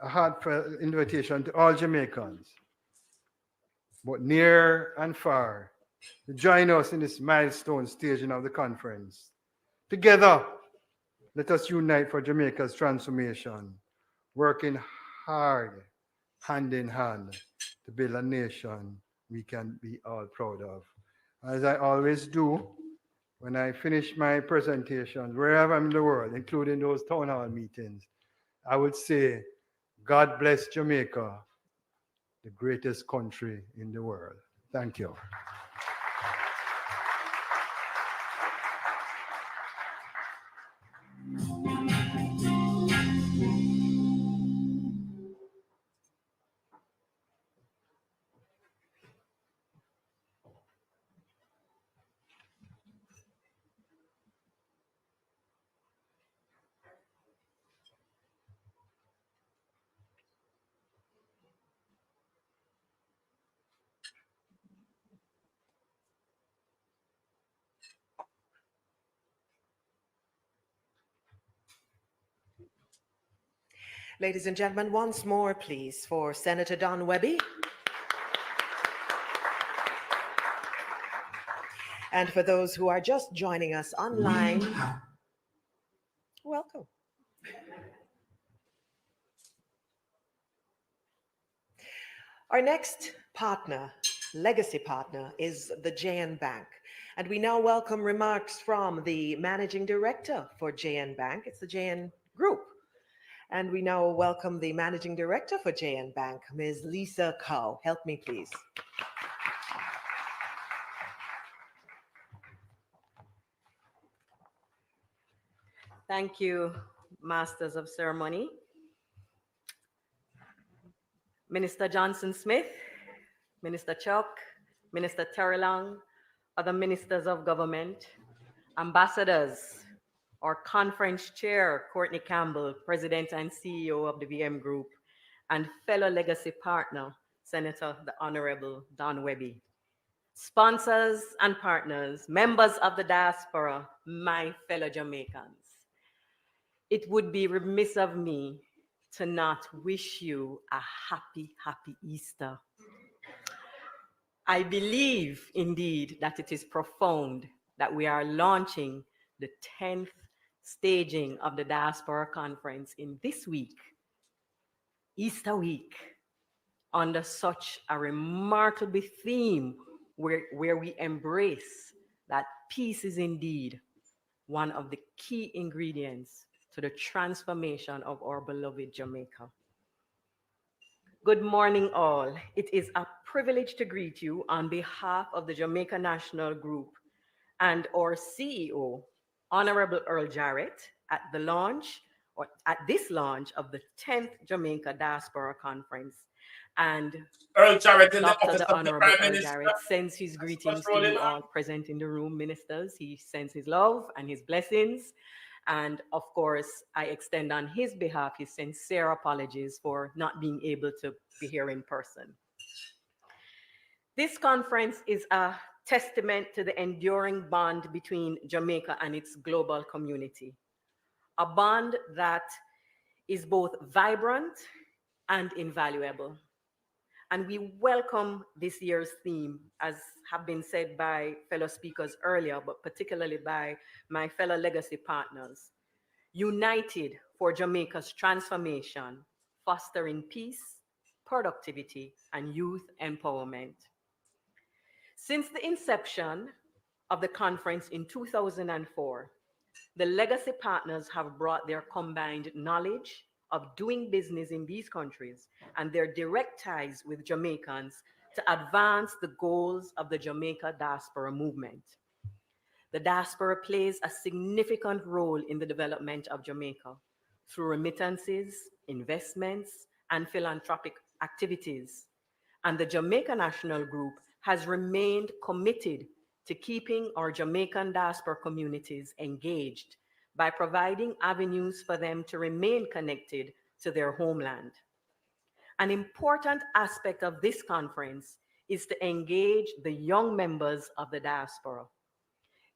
a heartfelt invitation to all Jamaicans, both near and far, to join us in this milestone staging of the conference. Together, let us unite for Jamaica's transformation, working hard, hand in hand, to build a nation we can be all proud of. As I always do, when I finish my presentations, wherever I'm in the world, including those town hall meetings, I would say, God bless Jamaica, the greatest country in the world. Thank you. Ladies and gentlemen, once more, please, for Senator Don Webby. And for those who are just joining us online, welcome. Our next partner, legacy partner, is the JN Bank. And we now welcome remarks from the Managing Director for JN Bank. It's the JN Group. And we now welcome the Managing Director for JN Bank, Ms. Lisa Cow. Help me, please. Thank you, Masters of Ceremony. Minister Johnson Smith, Minister Chuck, Minister Terry Long, other ministers of government, ambassadors, our conference chair, Courtney Campbell, President and CEO of the VM Group, and fellow legacy partner, Senator the Honorable Don Webby, sponsors and partners, members of the diaspora, my fellow Jamaicans. It would be remiss of me to not wish you a happy, happy Easter. I believe indeed that it is profound that we are launching the 10th staging of the Diaspora Conference in this week, Easter week, under such a remarkable theme where we embrace that peace is indeed one of the key ingredients to the transformation of our beloved Jamaica. Good morning, all. It is a privilege to greet you on behalf of the Jamaica National Group and our CEO, Honorable Earl Jarrett, at this launch of the 10th Jamaica Diaspora Conference. And Earl Jarrett in the Dr. office the of the Honorable Prime Earl Minister. Jarrett sends his greetings to rolling you on. all present in the room, ministers. He sends his love and his blessings. And of course, I extend on his behalf his sincere apologies for not being able to be here in person. This conference is a testament to the enduring bond between Jamaica and its global community, a bond that is both vibrant and invaluable. And we welcome this year's theme, as have been said by fellow speakers earlier, but particularly by my fellow legacy partners. United for Jamaica's transformation, fostering peace, productivity, and youth empowerment. Since the inception of the conference in 2004, the legacy partners have brought their combined knowledge of doing business in these countries and their direct ties with Jamaicans to advance the goals of the Jamaica diaspora movement. The diaspora plays a significant role in the development of Jamaica through remittances, investments, and philanthropic activities. And the Jamaica National Group has remained committed to keeping our Jamaican diaspora communities engaged by providing avenues for them to remain connected to their homeland. An important aspect of this conference is to engage the young members of the diaspora.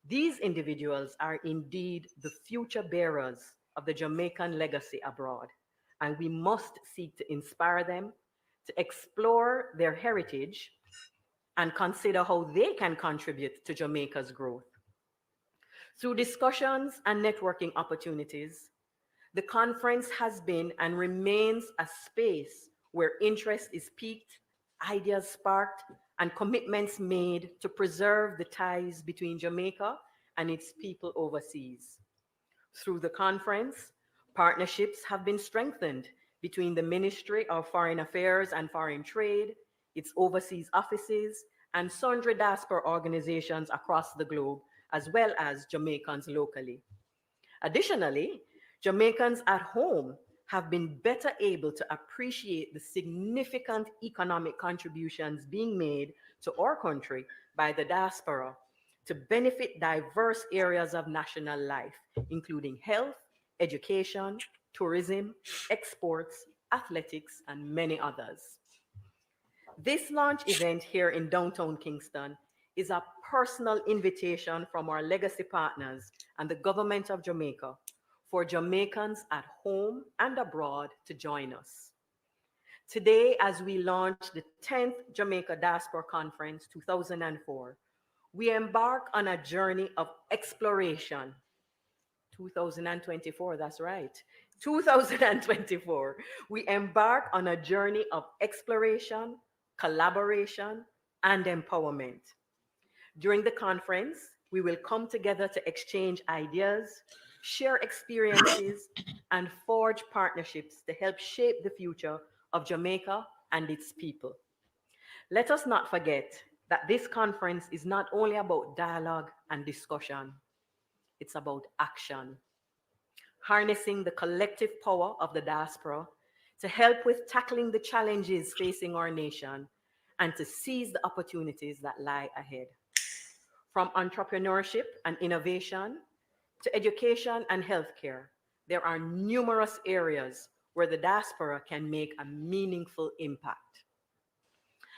These individuals are indeed the future bearers of the Jamaican legacy abroad, and we must seek to inspire them to explore their heritage and consider how they can contribute to Jamaica's growth. Through discussions and networking opportunities, the conference has been and remains a space where interest is piqued, ideas sparked, and commitments made to preserve the ties between Jamaica and its people overseas. Through the conference, partnerships have been strengthened between the Ministry of Foreign Affairs and Foreign Trade, its overseas offices, and sundry diaspora organizations across the globe, as well as Jamaicans locally. Additionally, Jamaicans at home have been better able to appreciate the significant economic contributions being made to our country by the diaspora to benefit diverse areas of national life, including health, education, tourism, exports, athletics, and many others. This launch event here in downtown Kingston is a personal invitation from our legacy partners and the government of Jamaica for Jamaicans at home and abroad to join us. Today, as we launch the 10th Jamaica Diaspora Conference 2004, we embark on a journey of exploration. 2024, that's right. 2024, we embark on a journey of exploration, collaboration, and empowerment. During the conference, we will come together to exchange ideas, share experiences, and forge partnerships to help shape the future of Jamaica and its people. Let us not forget that this conference is not only about dialogue and discussion, it's about action. Harnessing the collective power of the diaspora to help with tackling the challenges facing our nation and to seize the opportunities that lie ahead. From entrepreneurship and innovation to education and healthcare, there are numerous areas where the diaspora can make a meaningful impact.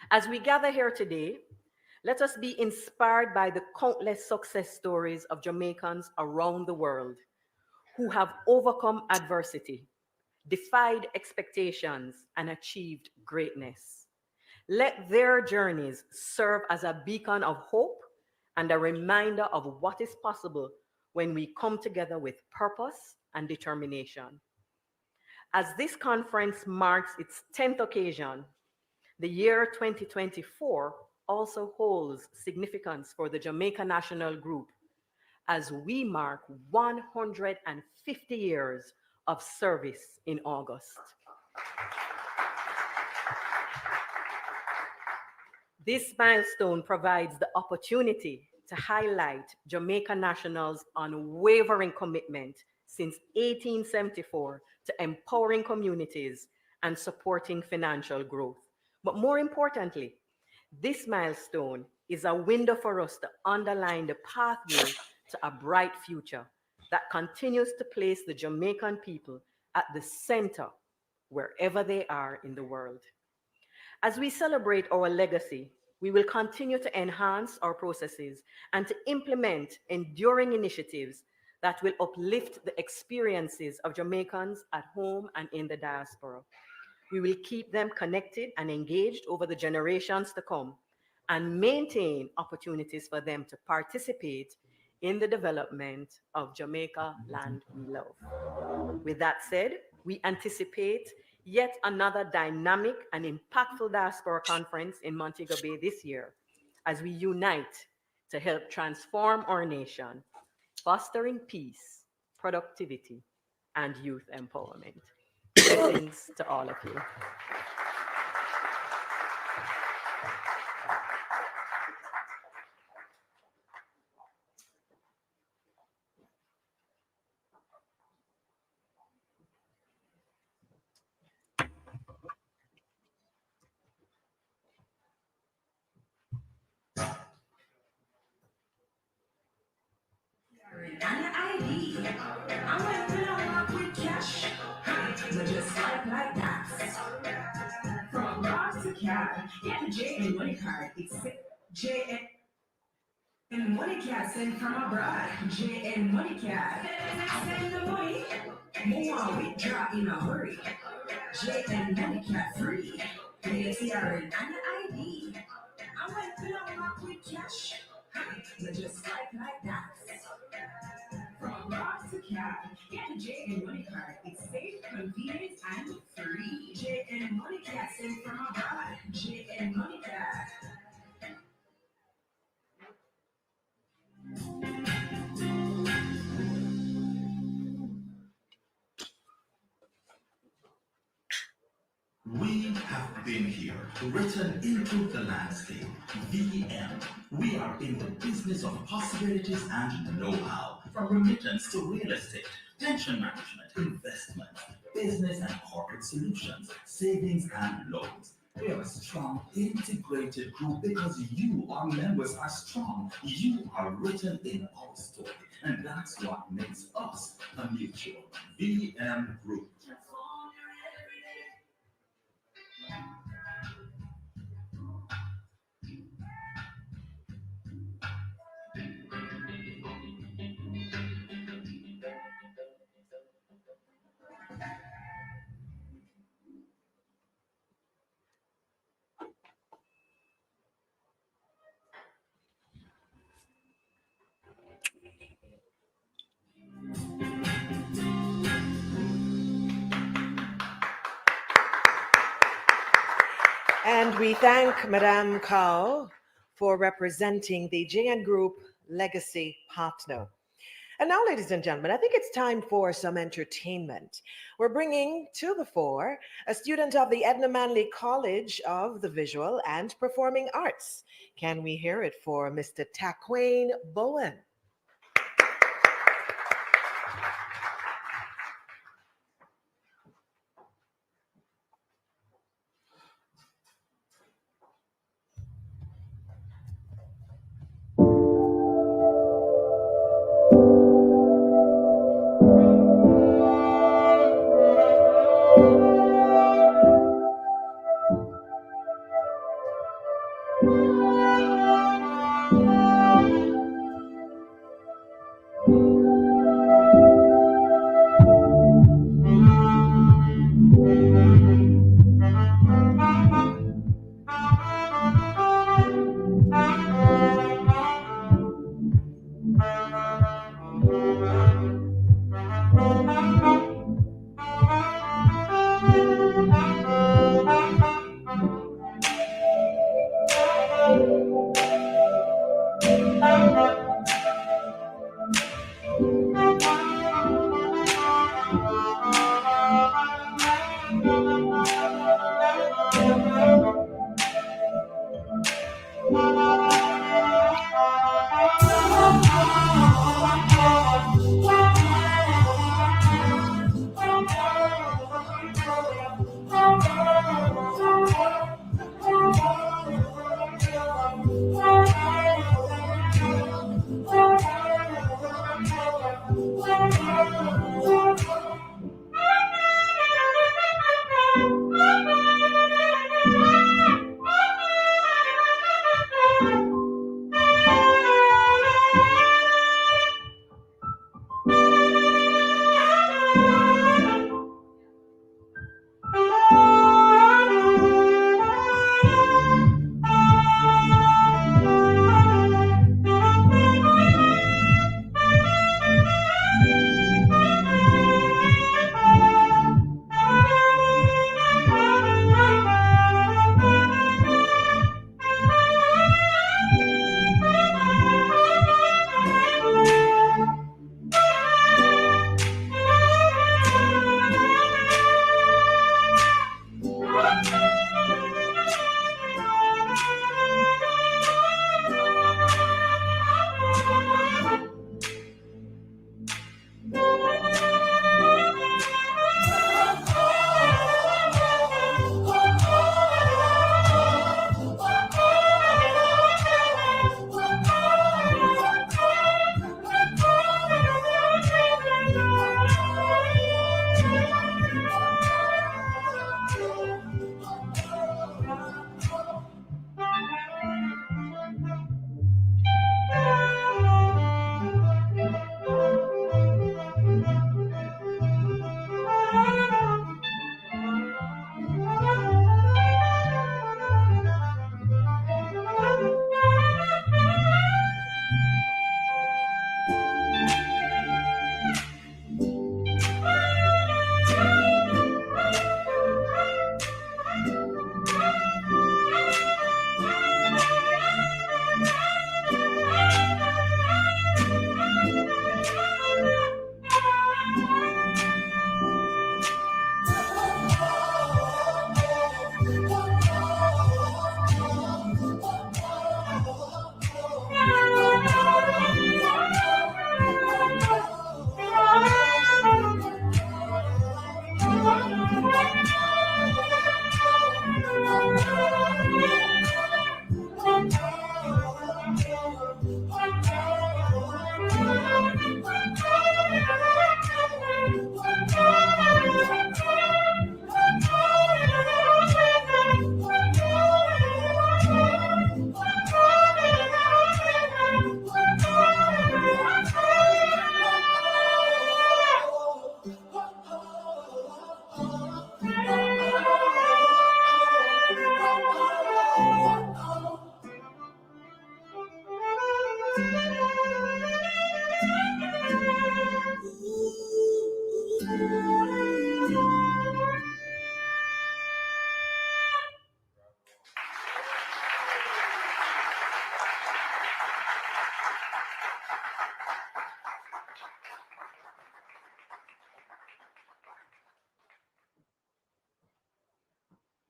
As we gather here today, let us be inspired by the countless success stories of Jamaicans around the world who have overcome adversity, defied expectations, and achieved greatness. Let their journeys serve as a beacon of hope and a reminder of what is possible when we come together with purpose and determination. As this conference marks its 10th occasion, the year 2024 also holds significance for the Jamaica National Group as we mark 150 years of service in August. This milestone provides the opportunity to highlight Jamaica National's unwavering commitment since 1874 to empowering communities and supporting financial growth. But more importantly, this milestone is a window for us to underline the pathway to a bright future that continues to place the Jamaican people at the center wherever they are in the world. As we celebrate our legacy, we will continue to enhance our processes and to implement enduring initiatives that will uplift the experiences of Jamaicans at home and in the diaspora. We will keep them connected and engaged over the generations to come and maintain opportunities for them to participate in the development of Jamaica land we love. With that said, we anticipate yet another dynamic and impactful diaspora conference in Montego Bay this year as we unite to help transform our nation, fostering peace, productivity, and youth empowerment. Blessings to all of you. Get the J and money card. It's J and money card sent from abroad. J and money card. Send the money. More withdraw in a hurry. J and money card free. ATR and your ID. I went to the mark with cash. But just like that. From abroad to cab, get the J and money card. It's safe, convenient, and free. J and money card sent from abroad. J and money card. We have been here, written into the landscape. VM. We are in the business of possibilities and know-how, from remittance to real estate, pension management, investment, business and corporate solutions, savings and loans. We are a strong, integrated group because you, our members, are strong. You are written in our story, and that's what makes us a mutual VM group. And we thank Madame Kao for representing the JN Group Legacy Partner. And now, ladies and gentlemen, I think it's time for some entertainment. We're bringing to the fore a student of the Edna Manley College of the Visual and Performing Arts. Can we hear it for Mr. Taquain Bowen?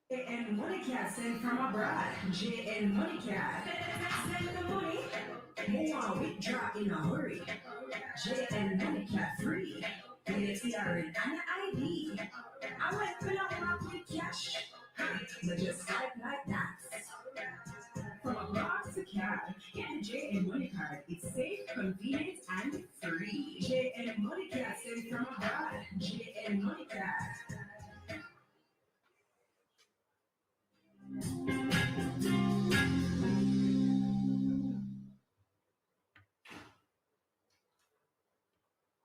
JN Money Cat sent from abroad. JN Money Cat. Send the money. More withdraw in a hurry. JN Money Cat free. Get it here and an ID. I went fill up my with cash. But just swipe like that. From abroad to CAD, get the JN Money Card. It's safe, convenient, and free. JN Money Cat sent from abroad. JN Money Cat.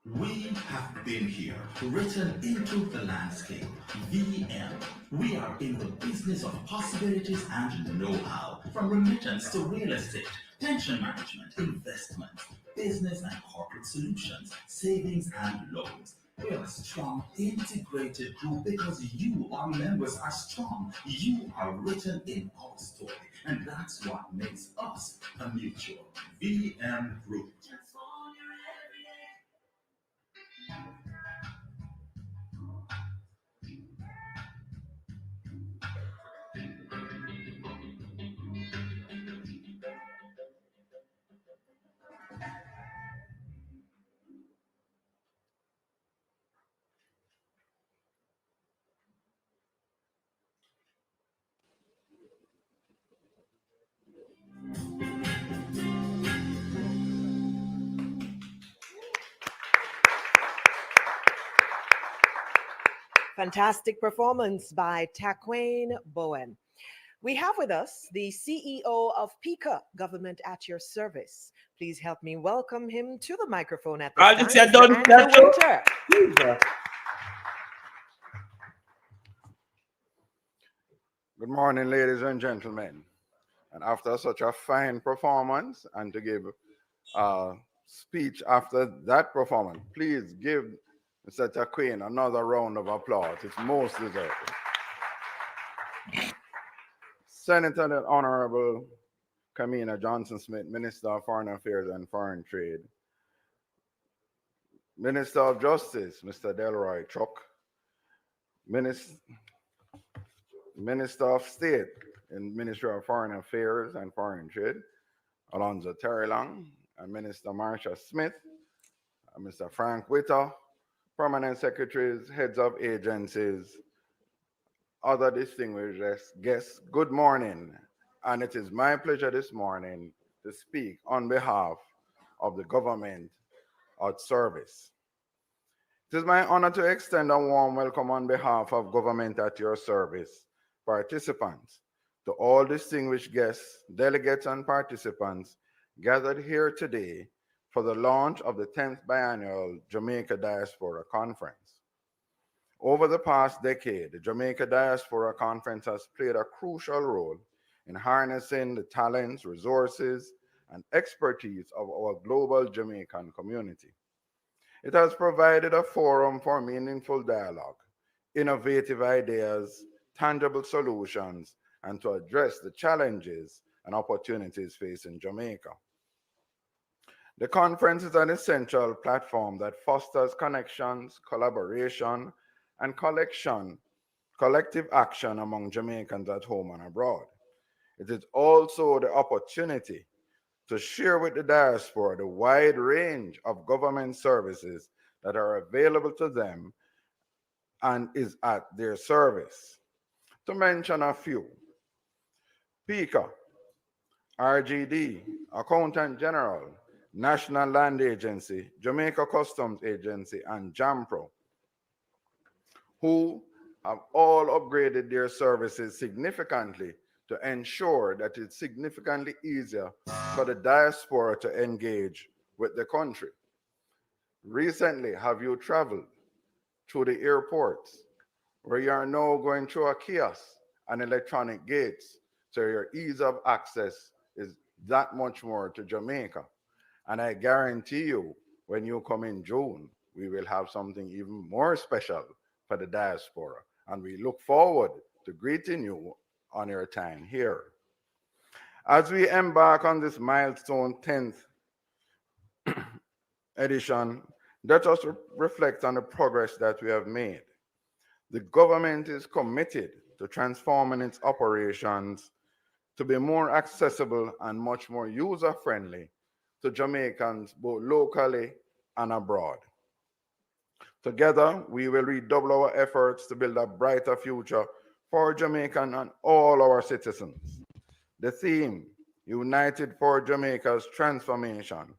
We have been here, written into the landscape. VM. We are in the business of possibilities and know-how, from remittance to real estate, pension management, investments, business and corporate solutions, savings and loans. We are a strong, integrated group because you, our members, are strong. You are written in our story, and that's what makes us a mutual VM group. Fantastic performance by Taquane Bowen. We have with us the CEO of PICA, Government at Your Service. Please help me welcome him to the microphone at this time. Mr. Andrew Winter. Good morning, ladies and gentlemen. And after such a fine performance, and to give a speech after that performance, please give Mr. Taquane another round of applause. It's most deserved. Senator the Honorable Kamina Johnson-Smith, Minister of Foreign Affairs and Foreign Trade. Minister of Justice, Mr. Delroy Chuck. Minister of State in Ministry of Foreign Affairs and Foreign Trade, Alonzo Terrelong, and Minister Marsha Smith, and Mr. Frank Witter, Permanent Secretaries, Heads of Agencies, other distinguished guests, good morning. And it is my pleasure this morning to speak on behalf of the government at service. It is my honor to extend a warm welcome on behalf of Government at Your Service participants, to all distinguished guests, delegates, and participants gathered here today for the launch of the 10th Biennial Jamaica Diaspora Conference. Over the past decade, the Jamaica Diaspora Conference has played a crucial role in harnessing the talents, resources, and expertise of our global Jamaican community. It has provided a forum for meaningful dialogue, innovative ideas, tangible solutions, and to address the challenges and opportunities facing Jamaica. The conference is an essential platform that fosters connections, collaboration, and collective action among Jamaicans at home and abroad. It is also the opportunity to share with the diaspora the wide range of government services that are available to them and is at their service. To mention a few, PICA, RGD, Accountant General, National Land Agency, Jamaica Customs Agency, and JAMPRO, who have all upgraded their services significantly to ensure that it's significantly easier for the diaspora to engage with the country. Recently, have you traveled through the airports where you are now going through a kiosk and electronic gates, so your ease of access is that much more to Jamaica? And I guarantee you, when you come in June, we will have something even more special for the diaspora. And we look forward to greeting you on your time here. As we embark on this milestone 10th edition, let us reflect on the progress that we have made. The government is committed to transforming its operations to be more accessible and much more user-friendly to Jamaicans both locally and abroad. Together, we will redouble our efforts to build a brighter future for Jamaican and all our citizens. The theme, United for Jamaica's Transformation,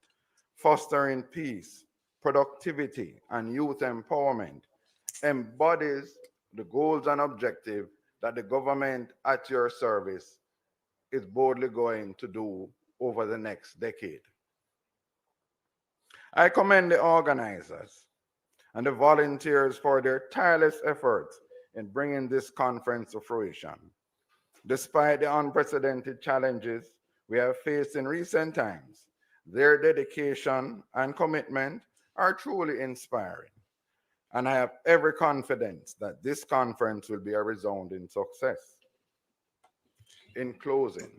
fostering peace, productivity, and youth empowerment, embodies the goals and objectives that the government at your service is boldly going to do over the next decade. I commend the organizers and the volunteers for their tireless efforts in bringing this conference to fruition. Despite the unprecedented challenges we have faced in recent times, their dedication and commitment are truly inspiring, and I have every confidence that this conference will be a resounding success. In closing,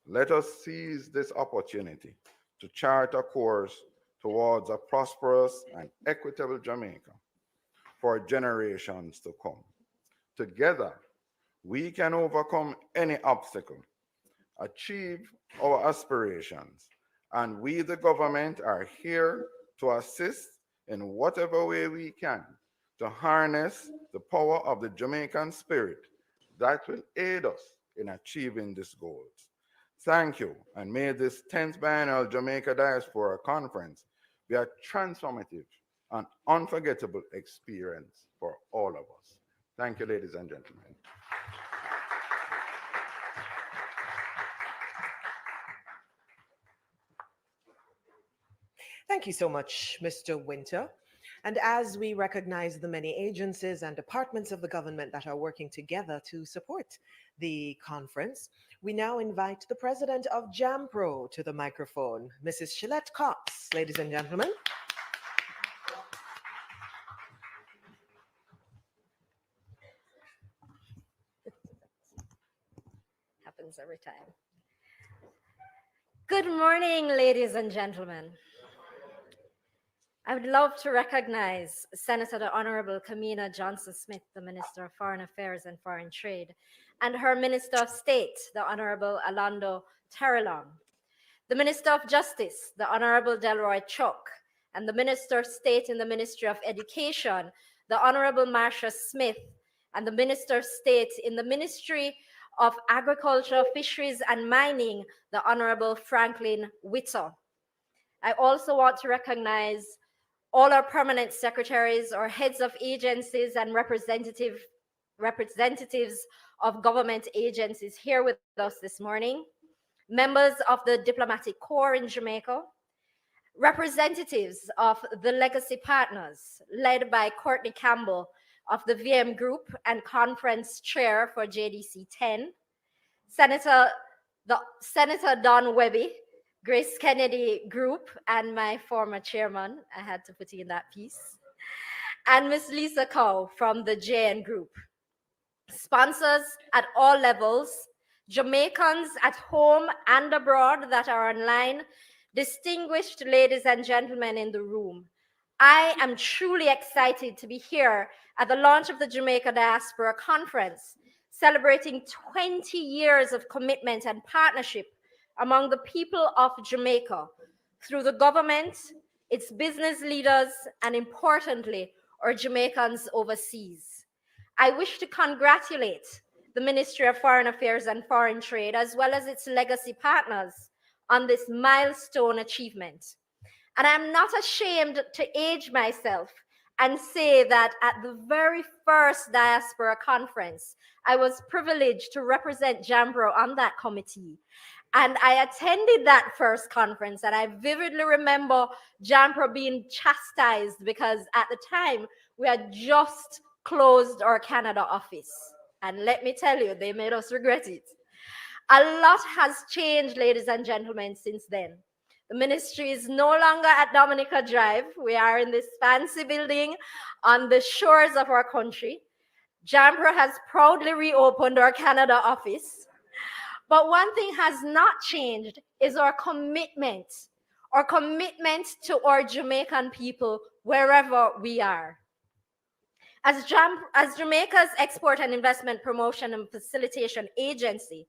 let us seize this opportunity to chart a course towards a prosperous and equitable Jamaica for generations to come. Together, we can overcome any obstacle, achieve our aspirations, and we, the government, are here to assist in whatever way we can to harness the power of the Jamaican spirit that will aid us in achieving these goals. Thank you, and may this 10th Biennial Jamaica Diaspora Conference be a transformative and unforgettable experience for all of us. Thank you, ladies and gentlemen. Thank you so much, Mr. Winter. And as we recognize the many agencies and departments of the government that are working together to support the conference, we now invite the president of JAMPRO to the microphone, Mrs. Shillette Cox, ladies and gentlemen. Happens every time. Good morning, ladies and gentlemen. I would love to recognize Senator the Honorable Kamina Johnson-Smith, the Minister of Foreign Affairs and Foreign Trade, and her Minister of State, the Honorable Alando Terrelong, the Minister of Justice, the Honorable Delroy Chuck, and the Minister of State in the Ministry of Education, the Honorable Marcia Smith, and the Minister of State in the Ministry of Agriculture, Fisheries, and Mining, the Honorable Franklin Whittle. I also want to recognize all our permanent secretaries or heads of agencies and representatives of government agencies here with us this morning, members of the Diplomatic Corps in Jamaica, representatives of the Legacy Partners, led by Courtney Campbell of the VM Group and Conference Chair for JDC 10, Senator Don Webby, Grace Kennedy Group, and my former chairman, I had to put in that piece, and Miss Lisa Cow from the JN Group. Sponsors at all levels, Jamaicans at home and abroad that are online, distinguished ladies and gentlemen in the room, I am truly excited to be here at the launch of the Jamaica Diaspora Conference, celebrating 20 years of commitment and partnership among the people of Jamaica through the government, its business leaders, and importantly, our Jamaicans overseas. I wish to congratulate the Ministry of Foreign Affairs and Foreign Trade, as well as its legacy partners, on this milestone achievement. And I'm not ashamed to age myself and say that at the very first Diaspora Conference, I was privileged to represent JAMPRO on that committee. And I attended that first conference, and I vividly remember JAMPRO being chastised because at the time we had just closed our Canada office. And let me tell you, they made us regret it. A lot has changed, ladies and gentlemen, since then. The ministry is no longer at Dominica Drive. We are in this fancy building on the shores of our country. JAMPRO has proudly reopened our Canada office. But one thing has not changed is our commitment to our Jamaican people wherever we are. As Jamaica's Export and Investment Promotion and Facilitation Agency,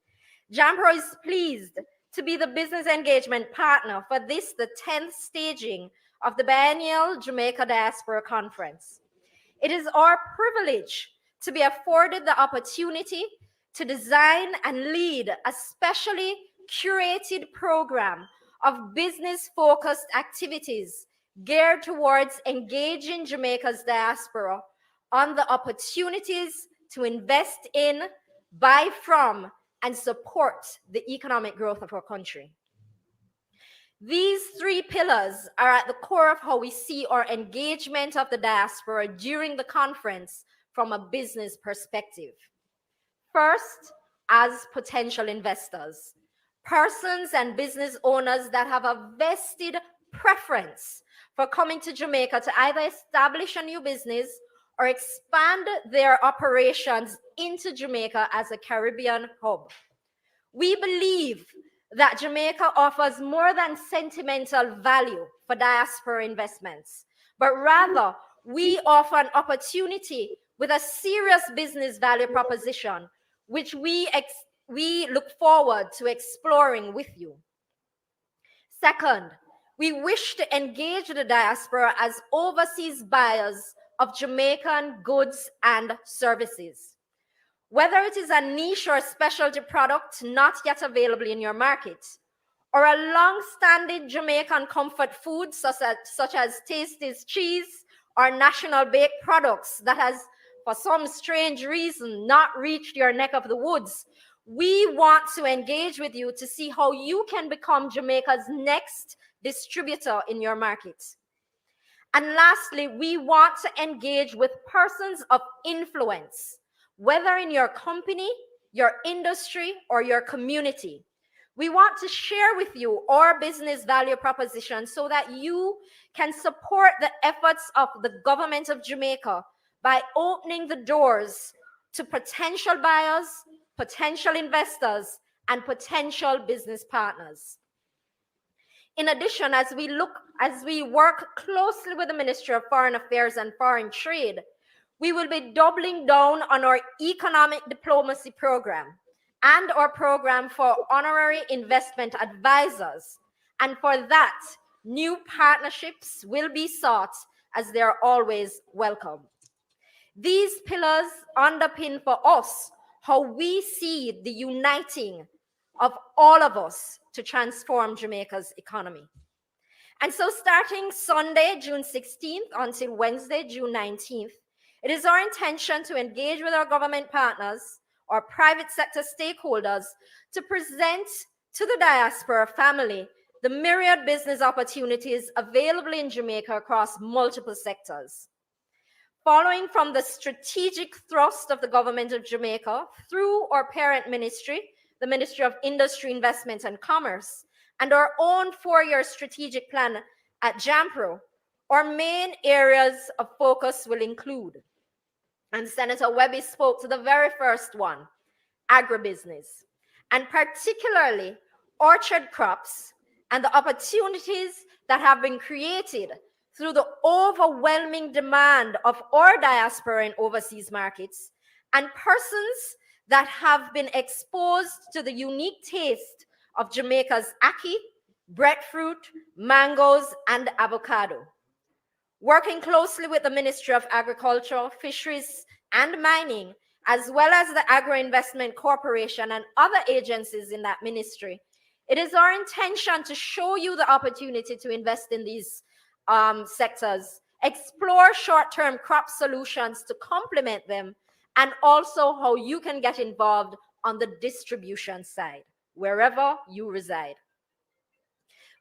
JAMPRO is pleased to be the business engagement partner for this, the 10th staging of the Biennial Jamaica Diaspora Conference. It is our privilege to be afforded the opportunity to design and lead a specially curated program of business-focused activities geared towards engaging Jamaica's diaspora on the opportunities to invest in, buy from, and support the economic growth of our country. These three pillars are at the core of how we see our engagement of the diaspora during the conference from a business perspective. First, as potential investors, persons and business owners that have a vested preference for coming to Jamaica to either establish a new business or expand their operations into Jamaica as a Caribbean hub. We believe that Jamaica offers more than sentimental value for diaspora investments, but rather we offer an opportunity with a serious business value proposition, which we look forward to exploring with you. Second, we wish to engage the diaspora as overseas buyers of Jamaican goods and services. Whether it is a niche or specialty product not yet available in your market, or a long-standing Jamaican comfort food such as Tasty's cheese or national baked products that has, for some strange reason, not reached your neck of the woods, we want to engage with you to see how you can become Jamaica's next distributor in your market. And lastly, we want to engage with persons of influence, whether in your company, your industry, or your community. We want to share with you our business value proposition so that you can support the efforts of the government of Jamaica by opening the doors to potential buyers, potential investors, and potential business partners. In addition, as we work closely with the Ministry of Foreign Affairs and Foreign Trade, we will be doubling down on our economic diplomacy program and our program for honorary investment advisors. And for that, new partnerships will be sought as they are always welcome. These pillars underpin for us how we see the uniting of all of us to transform Jamaica's economy. And so starting Sunday, June 16th until Wednesday, June 19th, it is our intention to engage with our government partners or private sector stakeholders to present to the diaspora family the myriad business opportunities available in Jamaica across multiple sectors. Following from the strategic thrust of the government of Jamaica through our parent ministry, the Ministry of Industry, Investment and Commerce, and our own 4-year strategic plan at JAMPRO, our main areas of focus will include, and Senator Webby spoke to the very first one, agribusiness, and particularly orchard crops and the opportunities that have been created through the overwhelming demand of our diaspora in overseas markets and persons that have been exposed to the unique taste of Jamaica's ackee, breadfruit, mangoes, and avocado. Working closely with the Ministry of Agriculture, Fisheries, and Mining, as well as the Agro-Investment Corporation and other agencies in that ministry, it is our intention to show you the opportunity to invest in these sectors, explore short-term crop solutions to complement them, and also how you can get involved on the distribution side, wherever you reside.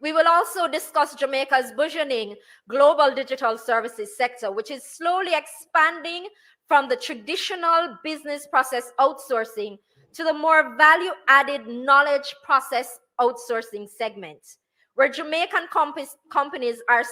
We will also discuss Jamaica's burgeoning global digital services sector, which is slowly expanding from the traditional business process outsourcing to the more value-added knowledge process outsourcing segment, where Jamaican companies are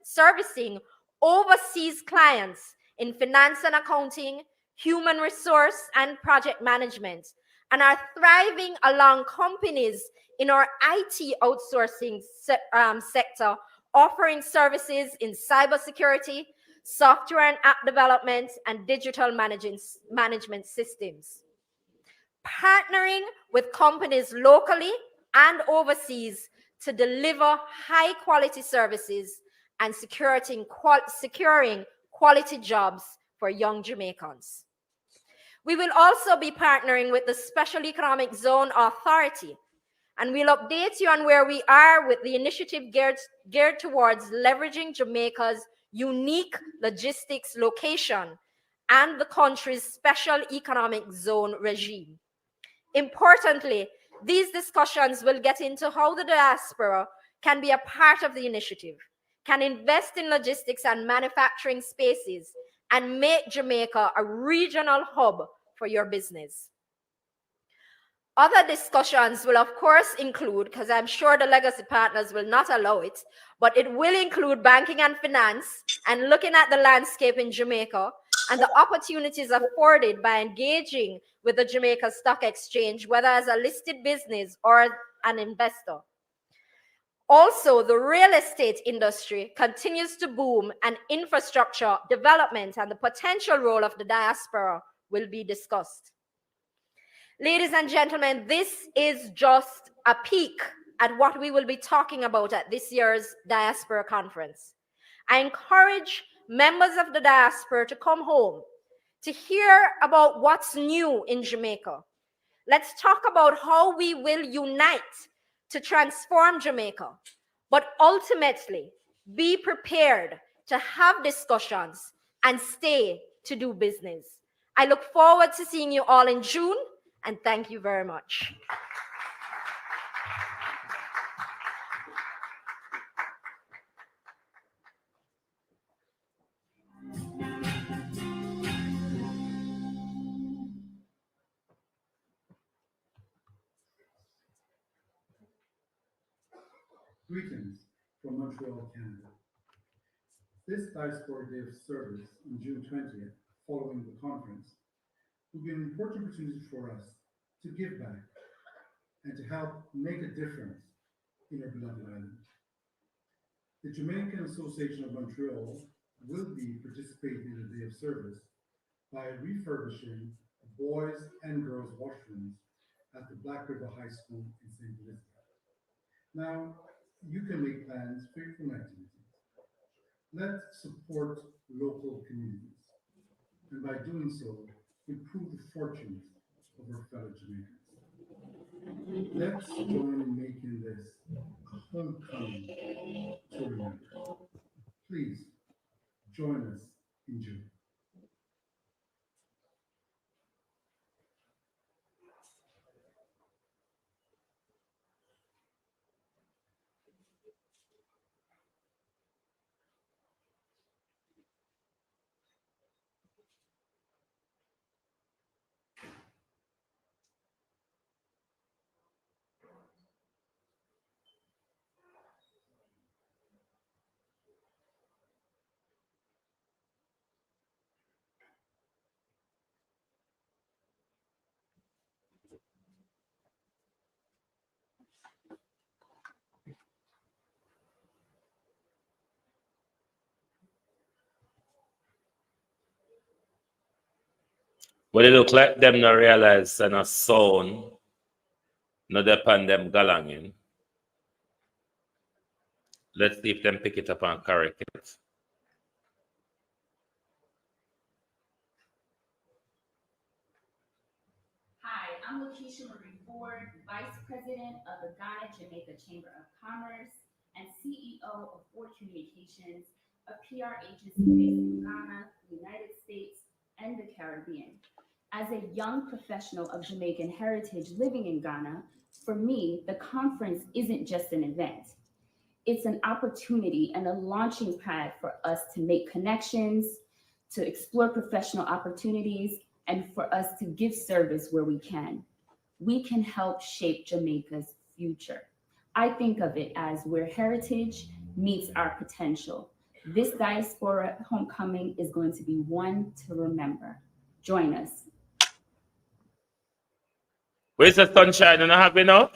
servicing overseas clients in finance and accounting, human resource, and project management, and are thriving along companies in our IT outsourcing sector, offering services in cybersecurity, software and app development, and digital management systems. Partnering with companies locally and overseas to deliver high-quality services and securing quality jobs for young Jamaicans. We will also be partnering with the Special Economic Zone Authority, and we'll update you on where we are with the initiative geared towards leveraging Jamaica's unique logistics location and the country's Special Economic Zone regime. Importantly, these discussions will get into how the diaspora can be a part of the initiative, can invest in logistics and manufacturing spaces, and make Jamaica a regional hub for your business. Other discussions will, of course, include, because I'm sure the legacy partners will not allow it, but it will include banking and finance and looking at the landscape in Jamaica and the opportunities afforded by engaging with the Jamaica Stock Exchange, whether as a listed business or an investor. Also, the real estate industry continues to boom, and infrastructure development and the potential role of the diaspora will be discussed. Ladies and gentlemen, this is just a peek at what we will be talking about at this year's Diaspora Conference. I encourage members of the diaspora to come home to hear about what's new in Jamaica. Let's talk about how we will unite to transform Jamaica, but ultimately be prepared to have discussions and stay to do business. I look forward to seeing you all in June, and thank you very much. Greetings from Montreal, Canada. This Diaspora Day of Service on June 20th, following the conference, will be an important opportunity for us to give back and to help make a difference in our beloved island. The Jamaican Association of Montreal will be participating in the Day of Service by refurbishing boys and girls washrooms at the Black River High School in St. Elizabeth. Now, you can make plans for your own activities. Let's support local communities, and by doing so, improve the fortunes of our fellow Jamaicans. Let's join in making this a homecoming to remember. Please join us in June. But it look like them not realize and a sound no depend them galanging. Let's see if them pick it up and correct it. Hi, I'm Lakeisha Marie Ford, Vice President of the Ghana-Jamaica Chamber of Commerce and CEO of Ford Communications, a PR agency based in Ghana, the United States, and the Caribbean. As a young professional of Jamaican heritage living in Ghana, for me, the conference isn't just an event. It's an opportunity and a launching pad for us to make connections, to explore professional opportunities, and for us to give service where we can. We can help shape Jamaica's future. I think of it as where heritage meets our potential. This diaspora homecoming is going to be one to remember. Join us. Where's the sunshine and I have enough?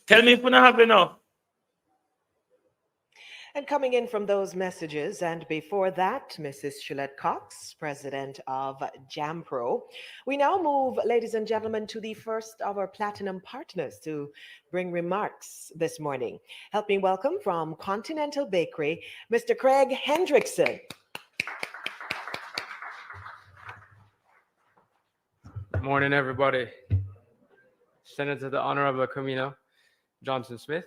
Tell me if we don't have enough. And coming in from those messages, and before that, Mrs. Shillette Cox, president of JAMPRO. We now move, ladies and gentlemen, to the first of our platinum partners to bring remarks this morning. Help me welcome from Continental Bakery, Mr. Craig Hendrickson. Good morning, everybody. Senator the Honorable Kamina Johnson-Smith,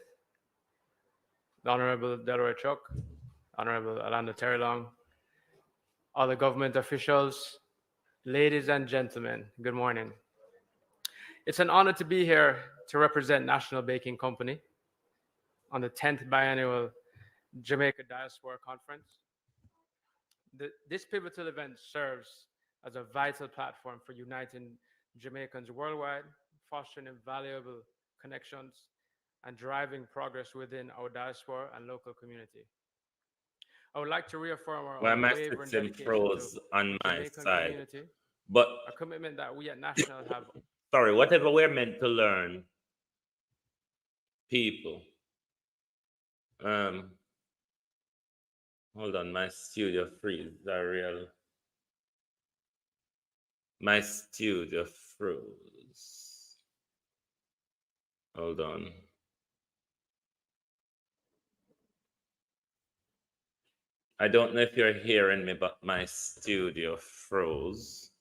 the Honorable Delroy Chuck, Honorable Alanda Terrelong, other government officials, ladies and gentlemen, good morning. It's an honor to be here to represent National Baking Company on the 10th Biennial Jamaica Diaspora Conference. This pivotal event serves as a vital platform for uniting Jamaicans worldwide, fostering invaluable connections, and driving progress within our diaspora and local community. I would like to reaffirm our unwavering dedication froze to on my Jamaican side, community, but a commitment that we at National have. sorry, whatever we're meant to learn, people. Hold on, my studio freeze. My studio froze. Hold on. I don't know if you're hearing me, but my studio froze.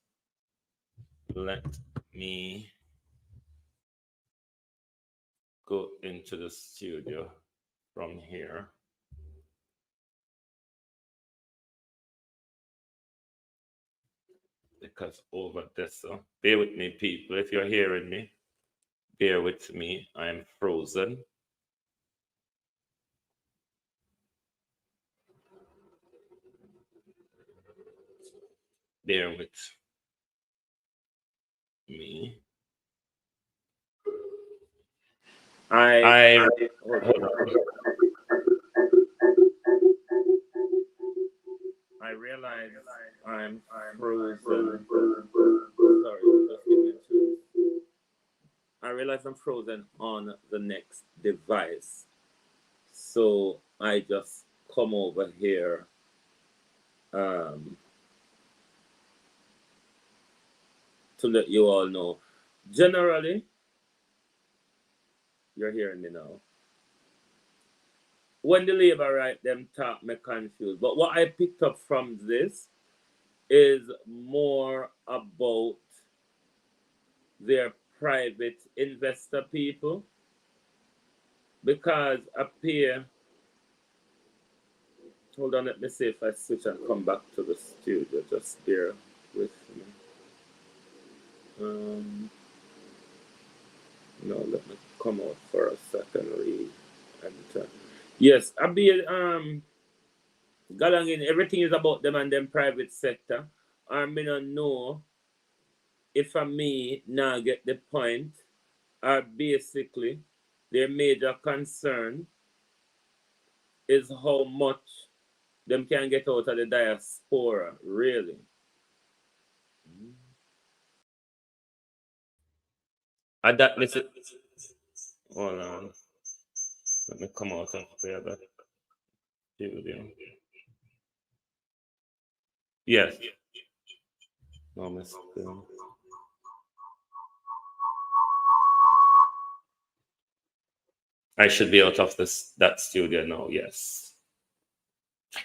Let me go into the studio from here. Because over this, so bear with me, people. If you're hearing me, bear with me. I am frozen. Bear with me. I realize I'm frozen. Sorry, just give me a chance. I realize I'm frozen on the next device. So I just come over here. To let you all know. Generally, you're hearing me now. When the labor right them talk me confused. But what I picked up from this is more about their private investor people. Because up here, hold on, let me see if I switch and come back to the studio. Just bear with me. No, let me come out for a second, re-enter. Yes, I be Galangin, everything is about them and them private sector. I may not know if I may not get the point, or basically their major concern is how much them can get out of the diaspora, really. And that listen. Hold on. Let me come out of there. That studio. Yes. No mistake. I should be out of that studio now, yes.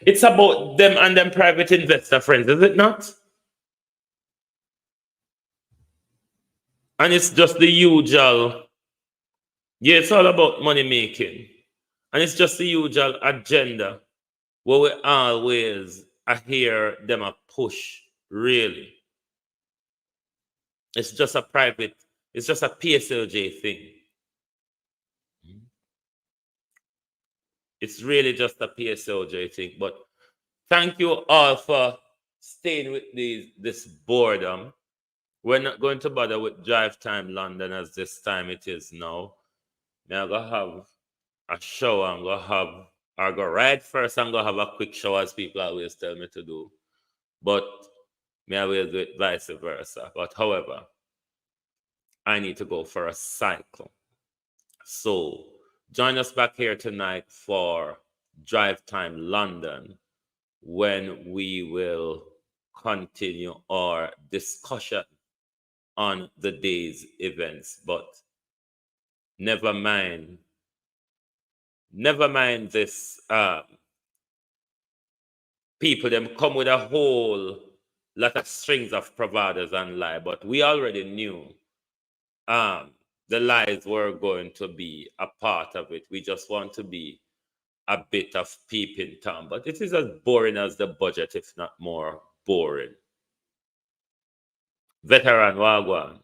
It's about them and them private investor friends, is it not? And it's just the usual, yeah, it's all about money making. And it's just the usual agenda where we always hear them a push, really. It's just a private, it's just a PSLJ thing. It's really just a PSLJ thing. But thank you all for staying with this boredom. We're not going to bother with Drive Time London as this time it is now. Now I'm going to have a shower. I'll go right first. I'm going to have a quick shower, as people always tell me to do. But I will do it vice versa. But however, I need to go for a cycle. So join us back here tonight for Drive Time London, when we will continue our discussion on the day's events. But never mind this. People, them come with a whole lot of strings of providers and lie, but we already knew the lies were going to be a part of it. We just want to be a bit of peeping Tom, but it is as boring as the budget, if not more boring. Veteran Wagwan.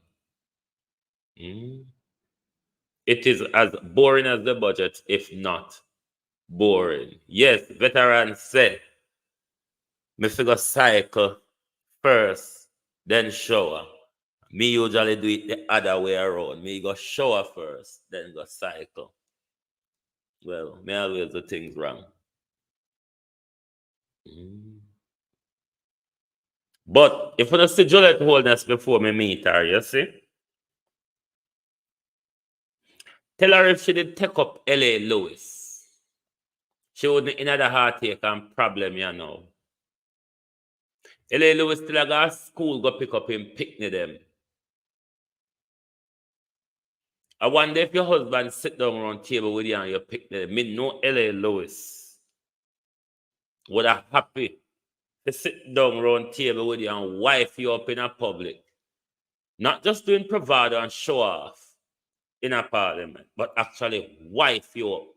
It is as boring as the budget, if not boring. Yes, veteran said, me figure cycle first, then shower. Me usually do it the other way around. Me go shower first, then go cycle. Well, me always do things wrong. But if you don't see Juliet Holdness before me meet her, you see? Tell her if she did take up L.A. Lewis, she wouldn't in the heartache and problem, you know. L.A. Lewis still go to school, go pick up him, picnic them. I wonder if your husband sit down around table with you and you picnic them. Me know L.A. Lewis would have happy to sit down around table with you and wife you up in a public. Not just doing bravado and show off in a parliament, but actually wife you up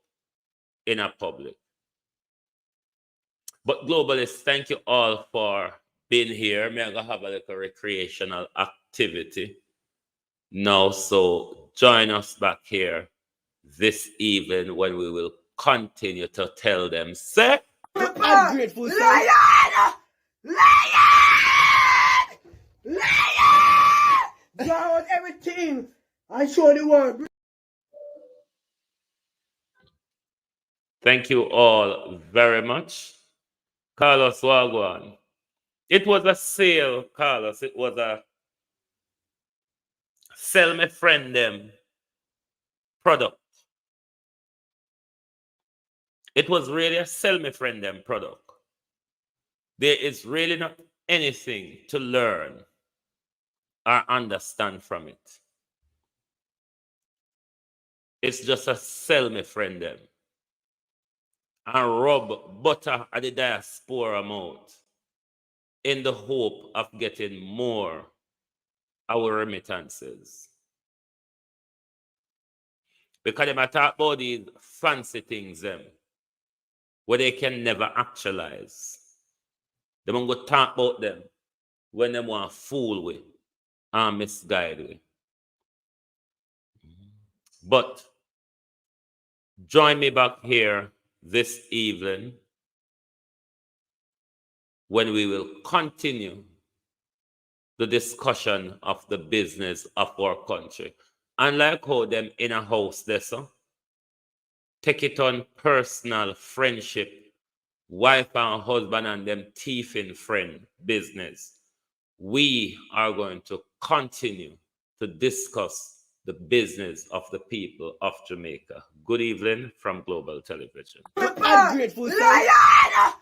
in a public. But globalists, thank you all for being here. May I go have a little recreational activity now. So join us back here this evening when we will continue to tell them, say, I'm grateful. Lion! Draw out everything. I show the world. Thank you all very much. Carlos Wagwan. It was a sale, Carlos. It was a sell me friend them product. It was really a sell me friend them product. There is really not anything to learn or understand from it. It's just a sell me friend them and rub butter at the diaspora mouth in the hope of getting more our remittances. Because they might talk about these fancy things them where they can never actualize. They won't go talk about them when they want to fool with and misguide with. But join me back here this evening when we will continue the discussion of the business of our country. And like how them in a house there, so take it on personal friendship, wife and husband and them thieving friend business. We are going to continue to discuss the business of the people of Jamaica. Good evening from Global Television. I'm grateful. Lion!